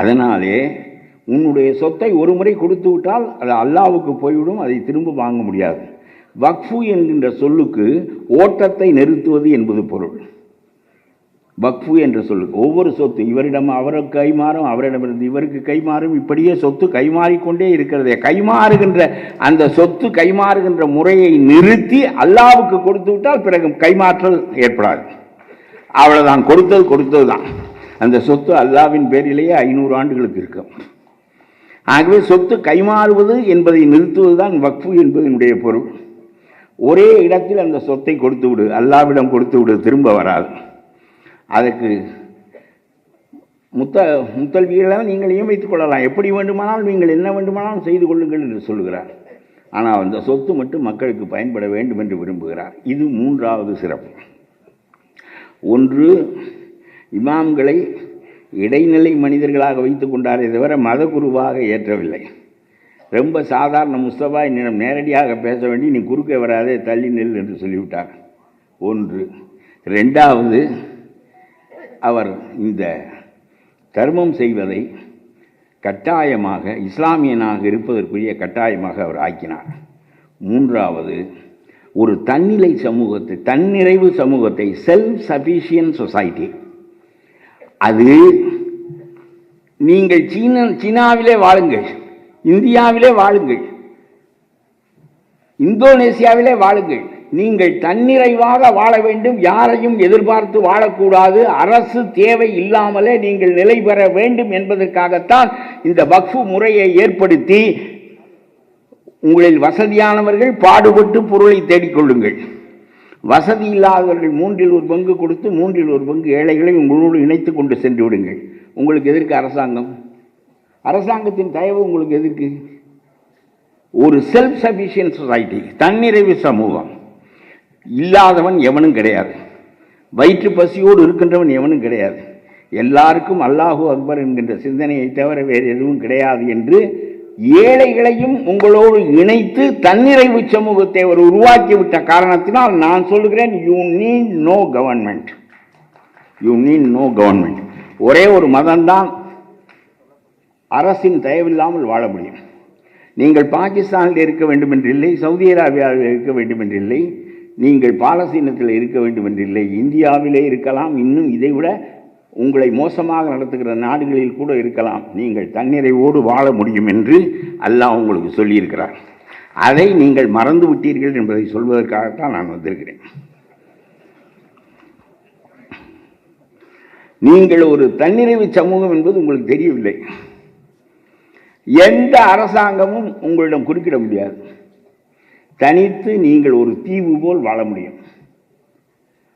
அதனாலே உன்னுடைய சொத்தை ஒரு முறை கொடுத்து விட்டால் அது அல்லாவுக்கு போய்விடும், அதை திரும்ப வாங்க முடியாது. வக்ஃபு என்கின்ற சொல்லுக்கு ஓட்டத்தை நிறுத்துவது என்பது பொருள். வக்ஃபு என்ற சொல்லுக்கு ஒவ்வொரு சொத்து இவரிடம் அவருக்கு கைமாறும், அவரிடமிருந்து இவருக்கு கைமாறும், இப்படியே சொத்து கைமாறிக்கொண்டே இருக்கிறதே. கைமாறுகின்ற அந்த சொத்து கைமாறுகின்ற முறையை நிறுத்தி அல்லாவுக்கு கொடுத்து விட்டால் பிறகு கைமாற்றல் ஏற்படாது. அவ்வளவுதான், கொடுத்தது தான். அந்த சொத்து அல்லாவின் பேரிலேயே 500 ஆண்டுகளுக்கு இருக்கும். ஆகவே சொத்து கைமாறுவது என்பதை நிறுத்துவதுதான் வக்ஃபு என்பதனுடைய பொருள். ஒரே இடத்தில் அந்த சொத்தை கொடுத்து விடு, அல்லாவிடம் கொடுத்து விடு, திரும்ப வராது. அதற்கு முத்தல்வியெல்லாம் நீங்கள் நியமித்துக் கொள்ளலாம், எப்படி வேண்டுமானாலும் நீங்கள் என்ன வேண்டுமானாலும் செய்து கொள்ளுங்கள் என்று சொல்லுகிறார். ஆனால் அந்த சொத்து மட்டும் மக்களுக்கு பயன்பட வேண்டும் என்று விரும்புகிறார். இது 3வது சிறப்பு. ஒன்று, இமாம்களை இடைநிலை மனிதர்களாக வைத்துக் கொண்டாரே தவிர மத குருவாக ஏற்றவில்லை. ரொம்ப சாதாரண முஸ்தபா என்னிடம் நேரடியாக பேச வேண்டி நீ குறுக்கே வராதே, தள்ளி நெல் என்று சொல்லிவிட்டார். ஒன்று. 2வது, அவர் இந்த தர்மம் செய்வதை கட்டாயமாக இஸ்லாமியனாக இருப்பதற்குரிய கட்டாயமாக அவர் ஆக்கினார். 3வது, ஒரு தன்னிலை சமூகத்தை, தன்னிறைவு சமூகத்தை, செல்ஃப் சஃபிஷியன்ட் சொசைட்டி. அது நீங்கள் சீனாவிலே வாழுங்கள், இந்தியாவிலே வாழுங்கள், இந்தோனேசியாவிலே வாழுங்கள், நீங்கள் தன்னிறைவாக வாழ வேண்டும், யாரையும் எதிர்பார்த்து வாழக்கூடாது, அரசு தேவை இல்லாமலே நீங்கள் நிலை பெற வேண்டும் என்பதற்காகத்தான் இந்த வக்ஃபு முறையை ஏற்படுத்தி உங்களில் வசதியானவர்கள் பாடுபட்டு பொருளை தேடிக்கொள்ளுங்கள், வசதி இல்லாதவர்கள் 1/3 பங்கு கொடுத்து 1/3 பங்கு ஏழைகளை உங்களோடு இணைத்து கொண்டு சென்று விடுங்கள். உங்களுக்கு எதற்கு அரசாங்கம்? அரசாங்கத்தின் தயவு உங்களுக்கு எதற்கு? ஒரு செல்ஃப் சஃபிஷியன்ட் சொசைட்டி, தன்னிறைவு சமூகம். இல்லாதவன் எவனும் கிடையாது, வயிற்று பசியோடு இருக்கின்றவன் எவனும் கிடையாது, எல்லாருக்கும் அல்லாஹு அக்பர் என்கின்ற சிந்தனையை தவிர வேறு எதுவும் கிடையாது என்று ஏழைகளையும் உங்களோடு இணைத்து தன்னிறைவு சமூகத்தை அவர் உருவாக்கிவிட்ட காரணத்தினால் நான் சொல்லுகிறேன், you need no government, you need no government. ஒரே ஒரு மதம்தான் அரசின் தயவில்லாமல் வாழ முடியும். நீங்கள் பாகிஸ்தானில் இருக்க வேண்டும் என்றில்லை, சவுதி அரேபியாவில் இருக்க வேண்டும் என்றில்லை, நீங்கள் பாலஸ்தீனத்தில் இருக்க வேண்டும் என்றில்லை, இந்தியாவிலே இருக்கலாம், இன்னும் இதைவிட உங்களை மோசமாக நடத்துகிற நாடுகளில் கூட இருக்கலாம். நீங்கள் தன்னிறைவோடு வாழ முடியும் என்று அல்லாஹ் உங்களுக்கு சொல்லியிருக்கிறார். அதை நீங்கள் மறந்து விட்டீர்கள் என்பதை சொல்வதற்காகத்தான் நான் வந்திருக்கிறேன். நீங்கள் ஒரு தன்னிறைவு சமூகம் என்பது உங்களுக்கு தெரியவில்லை. எந்த அரசாங்கமும் உங்களிடம் குறுக்கிட முடியாது. தனித்து நீங்கள் ஒரு தீவு போல் வாழ முடியும்.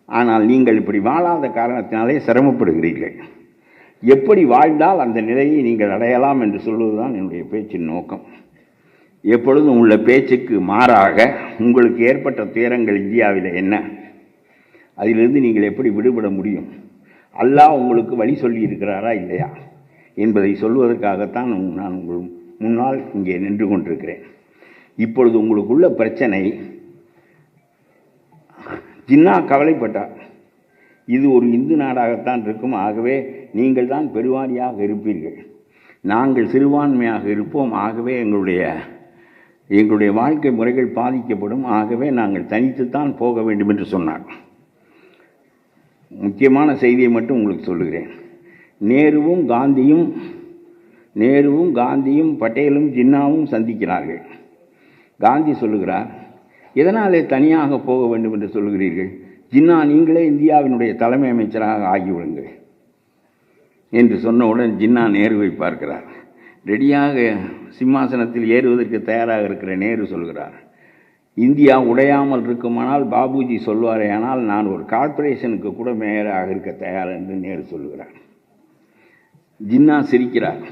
ஆனால் நீங்கள் இப்படி வாழாத காரணத்தினாலே சிரமப்படுகிறீர்கள். எப்படி வாழ்ந்தால் அந்த நிலையை நீங்கள் அடையலாம் என்று சொல்வதுதான் என்னுடைய பேச்சின் நோக்கம். எப்பொழுதும் உள்ள பேச்சுக்கு மாறாக உங்களுக்கு ஏற்பட்ட துயரங்கள் இந்தியாவில் என்ன, அதிலிருந்து நீங்கள் எப்படி விடுபட முடியும், அல்லாஹ் உங்களுக்கு வழி சொல்லி இருக்கிறாரா இல்லையா என்பதை சொல்வதற்காகத்தான் நான் உங்கள் முன்னால் இங்கே நின்று கொண்டிருக்கிறேன். இப்பொழுது உங்களுக்குள்ள பிரச்சனை, ஜின்னா கவலைப்பட்டார், இது ஒரு இந்து நாடாகத்தான் இருக்கும், ஆகவே நீங்கள் தான் பெருவாரியாக இருப்பீர்கள், நாங்கள் சிறுபான்மையாக இருப்போம், ஆகவே எங்களுடைய வாழ்க்கை முறைகள் பாதிக்கப்படும், ஆகவே நாங்கள் தனித்துத்தான் போக வேண்டும் என்று சொன்னார். முக்கியமான செய்தியை மட்டும் உங்களுக்கு சொல்லுகிறேன். நேருவும் காந்தியும் பட்டேலும் ஜின்னாவும் சந்திக்கிறார்கள். காந்தி சொல்லுகிறார், எதனாலே தனியாக போக வேண்டும் என்று சொல்லுகிறீர்கள், ஜின்னா நீங்களே இந்தியாவினுடைய தலைமை அமைச்சராக ஆகிவிடுங்கள் என்று சொன்னவுடன் ஜின்னா நேருவை பார்க்கிறார். ரெடியாக சிம்மாசனத்தில் ஏறுவதற்கு தயாராக இருக்கிற நேரு சொல்கிறார், இந்தியா உடையாமல் இருக்குமானால் பாபுஜி சொல்வாரே, ஆனால் நான் ஒரு கார்ப்பரேஷனுக்கு கூட மேயராக இருக்க தயார் என்று நேரு சொல்லுகிறார். ஜின்னா சிரிக்கிறார்.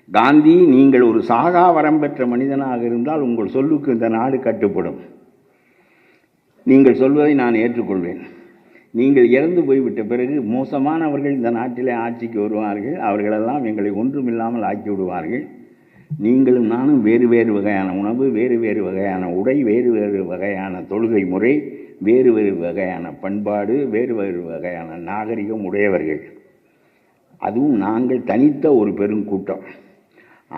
காந்தி, நீங்கள் ஒரு சாகா வரம் பெற்ற மனிதனாக இருந்தால் உங்கள் சொல்லுக்கு இந்த நாடு கட்டுப்படும், நீங்கள் சொல்வதை நான் ஏற்றுக்கொள்வேன். நீங்கள் இறந்து போய்விட்ட பிறகு மோசமானவர்கள் இந்த நாட்டிலே ஆட்சிக்கு வருவார்கள், அவர்களெல்லாம் எங்களை ஒன்றுமில்லாமல் ஆக்கி விடுவார்கள், நீங்களும் நானும் வேறு வேறு வகையான உணவு, வேறு வேறு வகையான உடை, வேறு வேறு வகையான தொழுகை முறை, வேறு வேறு வகையான பண்பாடு, வேறு வேறு வகையான நாகரிகம் உடையவர்கள். அதுவும் நாங்கள் தனித்த ஒரு பெரும் கூட்டம்.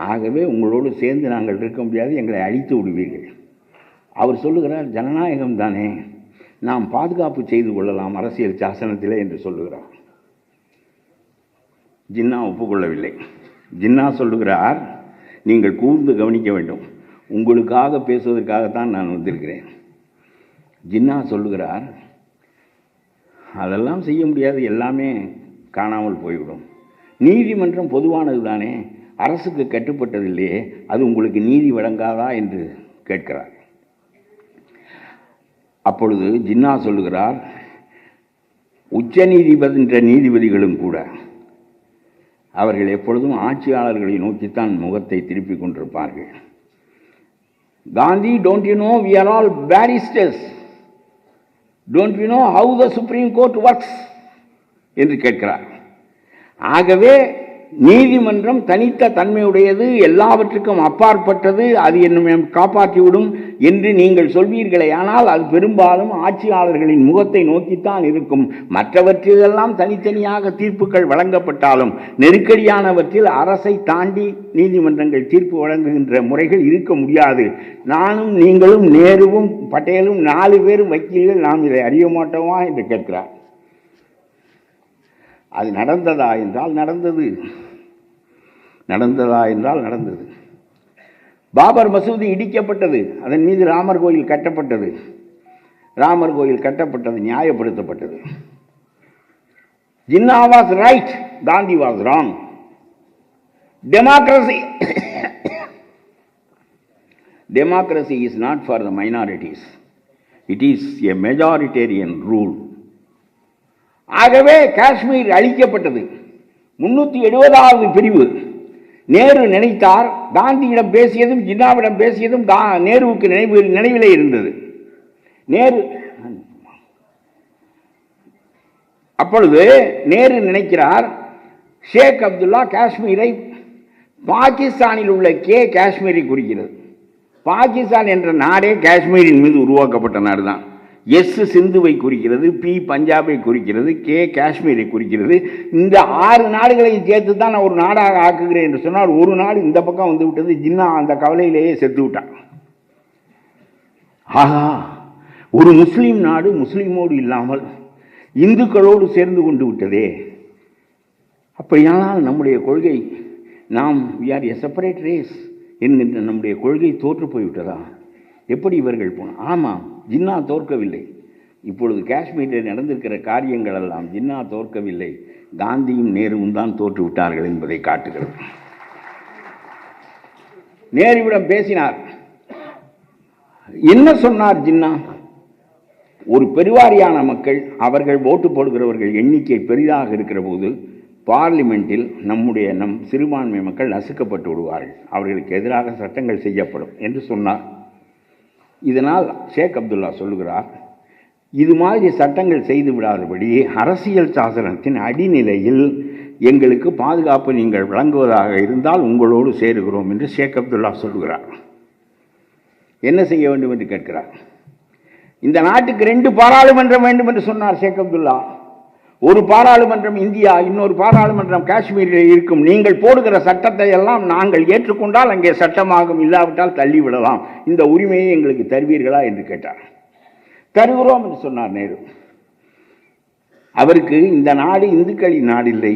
ஆகவே உங்களோடு சேர்ந்து நாங்கள் இருக்க முடியாது, எங்களை அழித்து விடுவீர்கள். அவர் சொல்லுகிறார், ஜனநாயகம் தானே, நாம் பாதுகாப்பு செய்து கொள்ளலாம் அரசியல் சாசனத்திலே என்று சொல்லுகிறார். ஜின்னா ஒப்புக்கொள்ளவில்லை. ஜின்னா சொல்லுகிறார், நீங்கள் கூர்ந்து கவனிக்க வேண்டும், உங்களுக்காக பேசுவதற்காகத்தான் நான் வந்திருக்கிறேன். ஜின்னா சொல்லுகிறார், அதெல்லாம் செய்ய முடியாது, எல்லாமே காணாமல் போய்விடும். நீதிமன்றம் பொதுவானது தானே, அரசுக்கு கட்டுப்பட்டதில்லையே, அது உங்களுக்கு நீதி வழங்காதா என்று கேட்கிறார். அப்பொழுது ஜின்னா சொல்லுகிறார், உச்ச நீதிபதி என்ற நீதிபதிகளும் கூட அவர்கள் எப்பொழுதும் ஆட்சியாளர்களை நோக்கித்தான் முகத்தை திருப்பிக் கொண்டிருப்பார்கள். Gandhi, don't you know we are all barristers, don't you know how the Supreme Court works என்று கேட்கிறார். ஆகவே நீதிமன்றம் தனித்த தன்மையுடையது, எல்லாவற்றுக்கும் அப்பாற்பட்டது, அது என்னை காப்பாற்றிவிடும் என்று நீங்கள் சொல்வீர்களே, ஆனால் அது பெரும்பாலும் ஆட்சியாளர்களின் முகத்தை நோக்கித்தான் இருக்கும். மற்றவற்றிலெல்லாம் தனித்தனியாக தீர்ப்புகள் வழங்கப்பட்டாலும் நெருக்கடியானவற்றில் அரசை தாண்டி நீதிமன்றங்கள் தீர்ப்பு வழங்குகின்ற முறைகள் இருக்க முடியாது. நானும் நீங்களும் நேருவும் பட்டேலும் 4 பேரும் வக்கீல்கள், நாம் இதை அறிய மாட்டோமா என்று கேட்கிறார். அது நடந்ததா என்றால் நடந்தது, நடந்ததா என்றால் நடந்தது. பாபர் மசூதி இடிக்கப்பட்டது, அதன் மீது ராமர் கோயில் கட்டப்பட்டது. ராமர் கோயில் கட்டப்பட்டது நியாயப்படுத்தப்பட்டது. Jinnah was right, Gandhi was wrong. Democracy democracy is not for the minorities, it is a majoritarian rule. ஆகவே காஷ்மீர் அழிக்கப்பட்டது. 370வது பிரிவு. நேரு நினைத்தார், காந்தியிடம் பேசியதும் ஜின்னாவிடம் பேசியதும் நேருவுக்கு நினைவிலே இருந்தது. நேரு அப்பொழுது நேரு நினைக்கிறார், ஷேக் அப்துல்லா காஷ்மீரை, பாகிஸ்தானில் உள்ள காஷ்மீரை குறிக்கிறது. பாகிஸ்தான் என்ற நாடே காஷ்மீரின் மீது உருவாக்கப்பட்ட நாடு தான். எஸ் சிந்துவை குறிக்கிறது, பி பஞ்சாபை குறிக்கிறது, காஷ்மீரை குறிக்கிறது. இந்த 6 நாடுகளையும் சேர்த்து தான் நான் ஒரு நாடாக ஆக்குகிறேன் என்று சொன்னால், ஒரு நாடு இந்த பக்கம் வந்து விட்டது. ஜின்னா அந்த கவலையிலேயே செத்து விட்டான். ஆஹா, ஒரு முஸ்லீம் நாடு முஸ்லீமோடு இல்லாமல் இந்துக்களோடு சேர்ந்து கொண்டு விட்டதே. அப்படியானால் நம்முடைய கொள்கை, நாம் we are a separate race என்கின்ற நம்முடைய கொள்கை தோற்று போய்விட்டதா? எப்படி இவர்கள் போன? ஆமாம், ஜின்னா தோற்கவில்லை. இப்பொழுது காஷ்மீரில் நடந்திருக்கிற காரியங்கள் எல்லாம் ஜின்னா தோற்கவில்லை, காந்தியும் நேருவும் தான் தோற்று விட்டார்கள் என்பதை காட்டுகிறது. நேருவிடம் பேசினார். என்ன சொன்னார் ஜின்னா? ஒரு பெருவாரியான மக்கள், அவர்கள் ஓட்டு போடுகிறவர்கள் எண்ணிக்கை பெரிதாக இருக்கிற போது பார்லிமெண்டில் நம் சிறுபான்மை மக்கள் நசுக்கப்பட்டு விடுவார்கள், அவர்களுக்கு எதிராக சட்டங்கள் செய்யப்படும் என்று சொன்னார். இதனால் ஷேக் அப்துல்லா சொல்லுகிறார், இது மாதிரி சட்டங்கள் செய்து விடாதபடி அரசியல் சாசனத்தின் அடிநிலையில் எங்களுக்கு பாதுகாப்பு நீங்கள் வழங்குவதாக இருந்தால் உங்களோடு சேருகிறோம் என்று ஷேக் அப்துல்லா சொல்லுகிறார். என்ன செய்ய வேண்டும் என்று கேட்கிறார். இந்த நாட்டுக்கு 2 பாராளுமன்றம் வேண்டும் என்று சொன்னார் ஷேக் அப்துல்லா. ஒரு பாராளுமன்றம் இந்தியா, இன்னொரு பாராளுமன்றம் காஷ்மீரில் இருக்கும். நீங்கள் போடுகிற சட்டத்தை எல்லாம் நாங்கள் ஏற்றுக்கொண்டால் அங்கே சட்டமாகும், இல்லாவிட்டால் தள்ளிவிடலாம். இந்த உரிமையை எங்களுக்கு தருவீர்களா என்று கேட்டார். தருகிறோம் என்று சொன்னார் நேரு. அவருக்கு இந்த நாடு இந்துக்களின் நாடு இல்லை,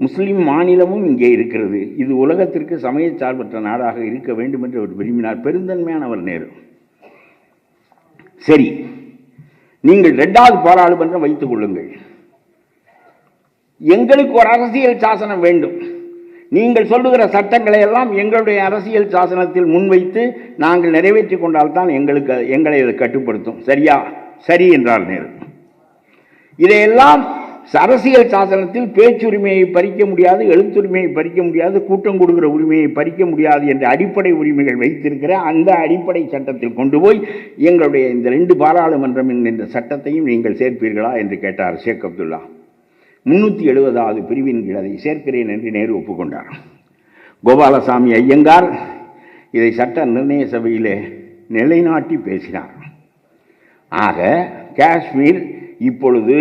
முஸ்லீம் மாநிலமும் இங்கே இருக்கிறது, இது உலகத்திற்கு சமய சார்பற்ற நாடாக இருக்க வேண்டும் என்று அவர் விரும்பினார். பெருந்தன்மையானவர் நேரு. சரி, நீங்கள் 2வது பாராளுமன்றம் வைத்துக் கொள்ளுங்கள், எங்களுக்கு ஒரு அரசியல் சாசனம் வேண்டும். நீங்கள் சொல்லுகிற சட்டங்களை எல்லாம் எங்களுடைய அரசியல் சாசனத்தில் முன்வைத்து நாங்கள் நிறைவேற்றி கொண்டால்தான் எங்களை அதை கட்டுப்படுத்தும். சரியா? சரி என்றார் நேரு. இதையெல்லாம் அரசியல் சாசனத்தில் பேச்சுரிமையை பறிக்க முடியாது, எழுத்துரிமையை பறிக்க முடியாது, கூட்டம் கொடுக்கிற உரிமையை பறிக்க முடியாது என்ற அடிப்படை உரிமைகள் வைத்திருக்கிற அந்த அடிப்படை சட்டத்தில் கொண்டு போய் எங்களுடைய இந்த 2 பாராளுமன்றம் என்ற சட்டத்தையும் நீங்கள் சேர்ப்பீர்களா என்று கேட்டார் ஷேக் அப்துல்லா. 370வது பிரிவின் கீழ் அதை சேர்க்கிறேன் என்று நேரு ஒப்புக்கொண்டார். கோபாலசாமி ஐயங்கார் இதை சட்ட நிர்ணய சபையிலே நிலைநாட்டி பேசினார். ஆக காஷ்மீர் இப்பொழுது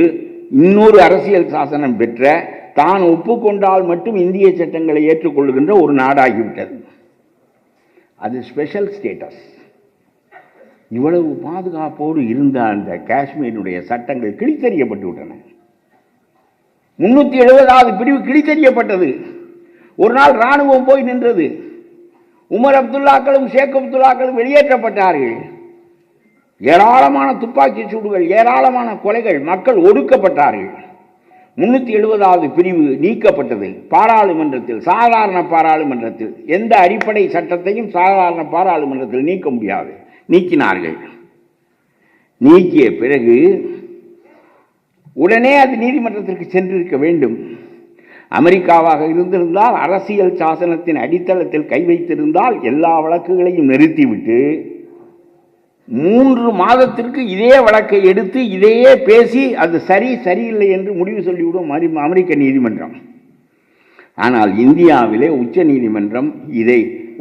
இன்னொரு அரசியல் சாசனம் பெற்ற, தான் ஒப்புக்கொண்டால் மட்டும் இந்திய சட்டங்களை ஏற்றுக்கொள்கின்ற ஒரு நாடாகிவிட்டது. அது ஸ்பெஷல் ஸ்டேட்டஸ். இவ்வளவு பாதுகாப்போடு இருந்த அந்த காஷ்மீருடைய சட்டங்கள் கிழித்தறியப்பட்டு விட்டன. 370வது பிரிவு கிழித்தறியப்பட்டது. ஒரு நாள் ராணுவம் போய் நின்றது. உமர் அப்துல்லாக்களும் ஷேக் அப்துல்லாக்களும் வெளியேற்றப்பட்டார்கள். ஏராளமான துப்பாக்கி சூடுகள், ஏராளமான கொலைகள், மக்கள் ஒடுக்கப்பட்டார்கள். 370வது பிரிவு நீக்கப்பட்டது. பாராளுமன்றத்தில், சாதாரண பாராளுமன்றத்தில், எந்த அடிப்படை சட்டத்தையும் சாதாரண பாராளுமன்றத்தில் நீக்க முடியாது, நீக்கினார்கள். நீக்கிய பிறகு உடனே அது நீதிமன்றத்திற்கு சென்றிருக்க வேண்டும். அமெரிக்காவாக இருந்திருந்தால், அரசியல் சாசனத்தின் அடித்தளத்தில் கை வைத்திருந்தால் எல்லா வழக்குகளையும் நிறுத்திவிட்டு 3 மாதத்திற்கு இதே வழக்கை எடுத்து இதையே பேசி அது சரியில்லை என்று முடிவு சொல்லிவிடும் அமெரிக்க நீதிமன்றம். ஆனால் இந்தியாவிலே உச்ச நீதிமன்றம் இதை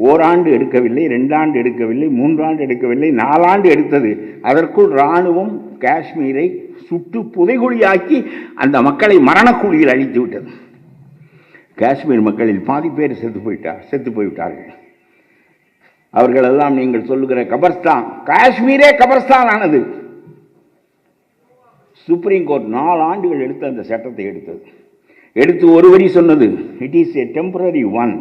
ஓராண்டு எடுக்கவில்லை, 2 ஆண்டு எடுக்கவில்லை, 3 ஆண்டு எடுக்கவில்லை, 4 ஆண்டு எடுத்தது. அதற்குள் இராணுவம் காஷ்மீரை சுட்டு புதைகுழியாக்கி அந்த மக்களை மரணக்கூலியில் அழித்து விட்டது. காஷ்மீர் மக்களில் பாதி பேர் செத்து போய்விட்டார்கள். அவர்களெல்லாம் நீங்கள் சொல்லுகிற கபர்ஸ்தான், காஷ்மீரே கபர்ஸ்தான் ஆனது. சுப்ரீம் கோர்ட் 4 ஆண்டுகள் எடுத்து அந்த சட்டத்தை எடுத்து ஒரு வரி சொன்னது, it is a temporary one.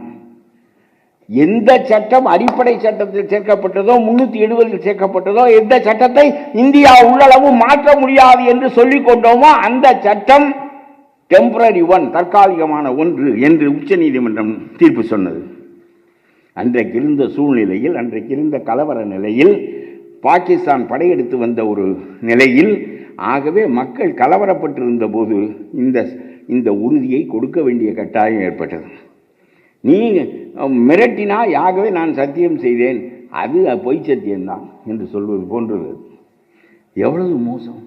எந்த சட்டம் அடிப்படை சட்டத்தில் சேர்க்கப்பட்டதோ, 370 சேர்க்கப்பட்டதோ, எந்த சட்டத்தை இந்தியா உள்ளளவு மாற்ற முடியாது என்று சொல்லிக் கொண்டோமோ அந்த சட்டம் டெம்பரரி ஒன், தற்காலிகமான ஒன்று என்று உச்ச நீதிமன்றம் தீர்ப்பு சொன்னது. அன்றைக்கு இருந்த சூழ்நிலையில், அன்றைக்கு இருந்த கலவர நிலையில், பாகிஸ்தான் படையெடுத்து வந்த ஒரு நிலையில், ஆகவே மக்கள் கலவரப்பட்டிருந்த போது இந்த உறுதியை கொடுக்க வேண்டிய கட்டாயம் ஏற்பட்டது. நீ மிரட்டினா, ஆகவே நான் சத்தியம் செய்தேன், அது பொய் சத்தியம்தான் என்று சொல்வது போன்றது. எவ்வளவு மோசம்!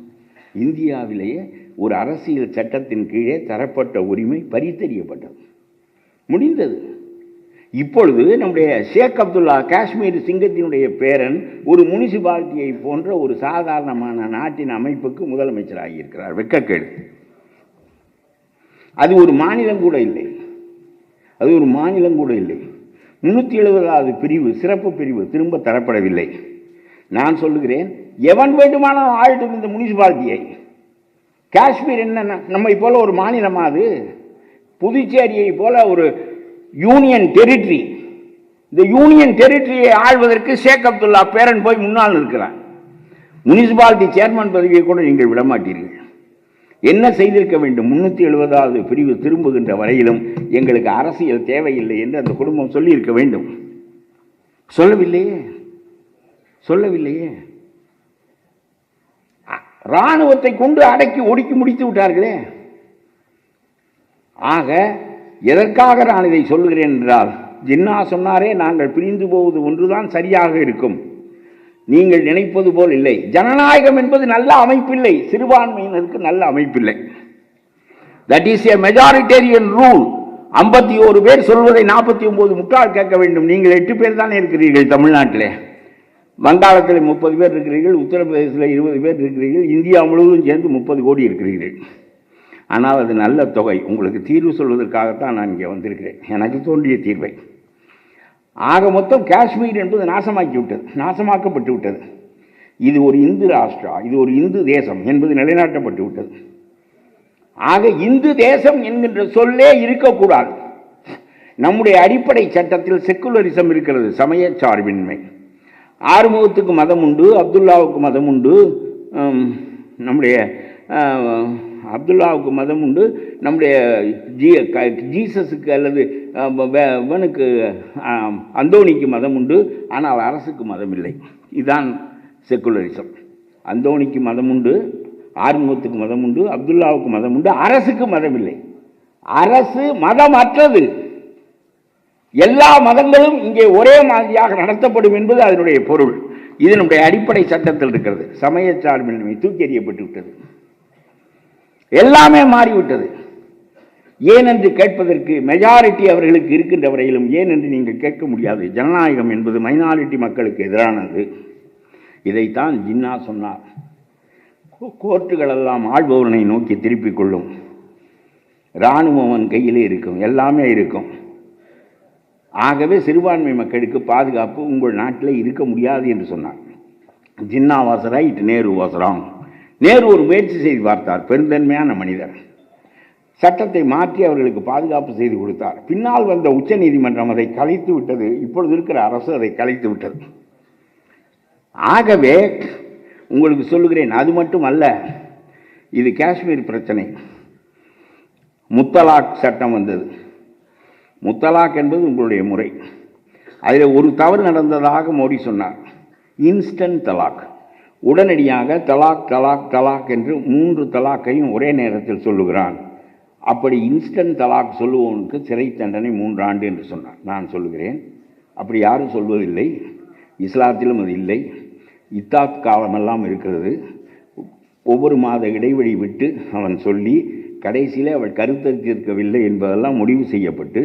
இந்தியாவிலேயே ஒரு அரசியல் சட்டத்தின் கீழே தரப்பட்ட உரிமை பறித்தறியப்பட்டது, முடிந்தது. இப்பொழுது நம்முடைய ஷேக் அப்துல்லா, காஷ்மீர் சிங்கத்தினுடைய பேரன், ஒரு முனிசிபாலிட்டியை போன்ற ஒரு சாதாரணமான நாட்டின் அமைப்புக்கு முதலமைச்சராகி இருக்கிறார். வெட்கக்கேடு. அது ஒரு மாநிலம் கூட இல்லை, அது ஒரு மாநிலம் கூட இல்லை. 370வது பிரிவு, சிறப்பு பிரிவு திரும்ப தரப்படவில்லை. நான் சொல்லுகிறேன், எவன் வேண்டுமானால் ஆள்ட்டும் இந்த முனிசிபாலிட்டியை. காஷ்மீர் என்ன நம்மை போல ஒரு மாநிலமா? அது புதுச்சேரியை போல ஒரு யூனியன் டெரிட்டரி. இந்த யூனியன் டெரிட்டரியை ஆள்வதற்கு ஷேக் அப்துல்லா பேரன் போய் முன்னால் இருக்கிறார். முனிசிபாலிட்டி சேர்மன் பதவியை கூட நீங்கள் விடமாட்டீர்கள். என்ன செய்திருக்க வேண்டும்? 370வது பிரிவு திரும்புகின்ற வரையிலும் எங்களுக்கு அரசியல் தேவையில்லை என்று அந்த குடும்பம் சொல்லியிருக்க வேண்டும். சொல்லவில்லையே. இராணுவத்தை கொண்டு அடக்கி ஒடுக்கி முடித்து விட்டார்களே. ஆக எதற்காக நான் இதை சொல்லுகிறேன் என்றால், ஜின்னா சொன்னாரே, நாங்கள் பிரிந்து போவது ஒன்றுதான் சரியாக இருக்கும், நீங்கள் நினைப்பது போல் இல்லை. ஜனநாயகம் என்பது நல்ல அமைப்பில்லை, சிறுபான்மையினருக்கு நல்ல அமைப்பில்லை. That is a majoritarian rule. 51 பேர் சொல்வதை 49 முட்டாள் கேட்க வேண்டும். நீங்கள் 8 பேர் தானே இருக்கிறீர்கள் தமிழ்நாட்டிலே. வங்காளத்தில் 30 பேர் இருக்கிறீர்கள், உத்தரப்பிரதேசத்தில் 20 பேர் இருக்கிறீர்கள், இந்தியா முழுவதும் சேர்ந்து 30 கோடி இருக்கிறீர்கள். ஆனால் அது நல்ல தொகை. உங்களுக்கு தீர்வு சொல்வதற்காகத்தான் நான் இங்கே வந்திருக்கிறேன், எனக்கு தோன்றிய தீர்வை. ஆக மொத்தம் காஷ்மீர் என்பது நாசமாக்கப்பட்டு விட்டது. இது ஒரு இந்து ராஷ்டிரா, இது ஒரு இந்து தேசம் என்பது நிலைநாட்டப்பட்டு விட்டது. ஆக இந்து தேசம் என்கின்ற சொல்லே இருக்கக்கூடாது. நம்முடைய அடிப்படை சட்டத்தில் செக்குலரிசம் இருக்கிறது, சமய சார்பின்மை. ஆறுமுகத்துக்கு மதம் உண்டு, அப்துல்லாவுக்கு மதம் உண்டு, நம்முடைய அப்துல்லாவுக்கு மதம் உண்டு, நம்முடைய ஜீசஸுக்கு அல்லது இவனுக்கு அந்தோணிக்கு மதம் உண்டு, ஆனால் அரசுக்கு மதம் இல்லை. இதுதான் செக்குலரிசம். அந்தோணிக்கு மதம் உண்டு, ஆறுமுகத்துக்கு மதம் உண்டு, அப்துல்லாவுக்கு மதம் உண்டு, அரசுக்கு மதம் இல்லை. அரசு மதம் அற்றது. எல்லா மதங்களும் இங்கே ஒரே மாதிரியாக நடத்தப்படும் என்பது அதனுடைய பொருள். இது நம்முடைய அடிப்படை சட்டத்தில் இருக்கிறது. சமய சார்பின்மை தூக்கி எறியப்பட்டு விட்டது, எல்லாமே மாறிவிட்டது. ஏன் என்று கேட்பதற்கு மெஜாரிட்டி அவர்களுக்கு இருக்கின்ற வரையிலும் ஏன் என்று நீங்கள் கேட்க முடியாது. ஜனநாயகம் என்பது மைனாரிட்டி மக்களுக்கு எதிரானது. இதைத்தான் ஜின்னா சொன்னார். கோர்ட்டுகளெல்லாம் ஆள்பவனை நோக்கி திருப்பிக் கொள்ளும், இராணுவம் அவன் கையிலே இருக்கும், எல்லாமே இருக்கும். ஆகவே சிறுபான்மை மக்களுக்கு பாதுகாப்பு உங்கள் நாட்டில் இருக்க முடியாது என்று சொன்னார். Jinnah was right, Nehru was wrong. Nehru ஒரு முயற்சி செய்து பார்த்தார், பெருந்தன்மையான மனிதர். சட்டத்தை மாற்றி அவர்களுக்கு பாதுகாப்பு செய்து கொடுத்தார். பின்னால் வந்த உச்ச நீதிமன்றம் அதை கலைத்து விட்டது. இப்பொழுது இருக்கிற அரசு அதை கலைத்து விட்டது. ஆகவே உங்களுக்கு சொல்லுகிறேன், அது மட்டும் அல்ல, இது காஷ்மீர் பிரச்சனை. முத்தலாக் சட்டம் வந்தது. முத்தலாக் என்பது உங்களுடைய முறை. அதில் ஒரு தவறு நடந்ததாக மோடி சொன்னார். இன்ஸ்டன்ட் தலாக், உடனடியாக தலாக் தலாக் தலாக் என்று 3 தலாக்கையும் ஒரே நேரத்தில் சொல்லுகிறான். அப்படி இன்ஸ்டன்ட் தலாக் சொல்லுவோனுக்கு சிறை தண்டனை 3 ஆண்டு என்று சொன்னார். நான் சொல்லுகிறேன், அப்படி யாரும் சொல்வதில்லை. இஸ்லாத்திலும் அது இல்லை. இத்தாத் காலமெல்லாம் இருக்கிறது. ஒவ்வொரு மாத இடைவெளி விட்டு அவன் சொல்லி கடைசியில் அவள் கருத்தரித்திருக்கவில்லை என்பதெல்லாம் முடிவு செய்யப்பட்டு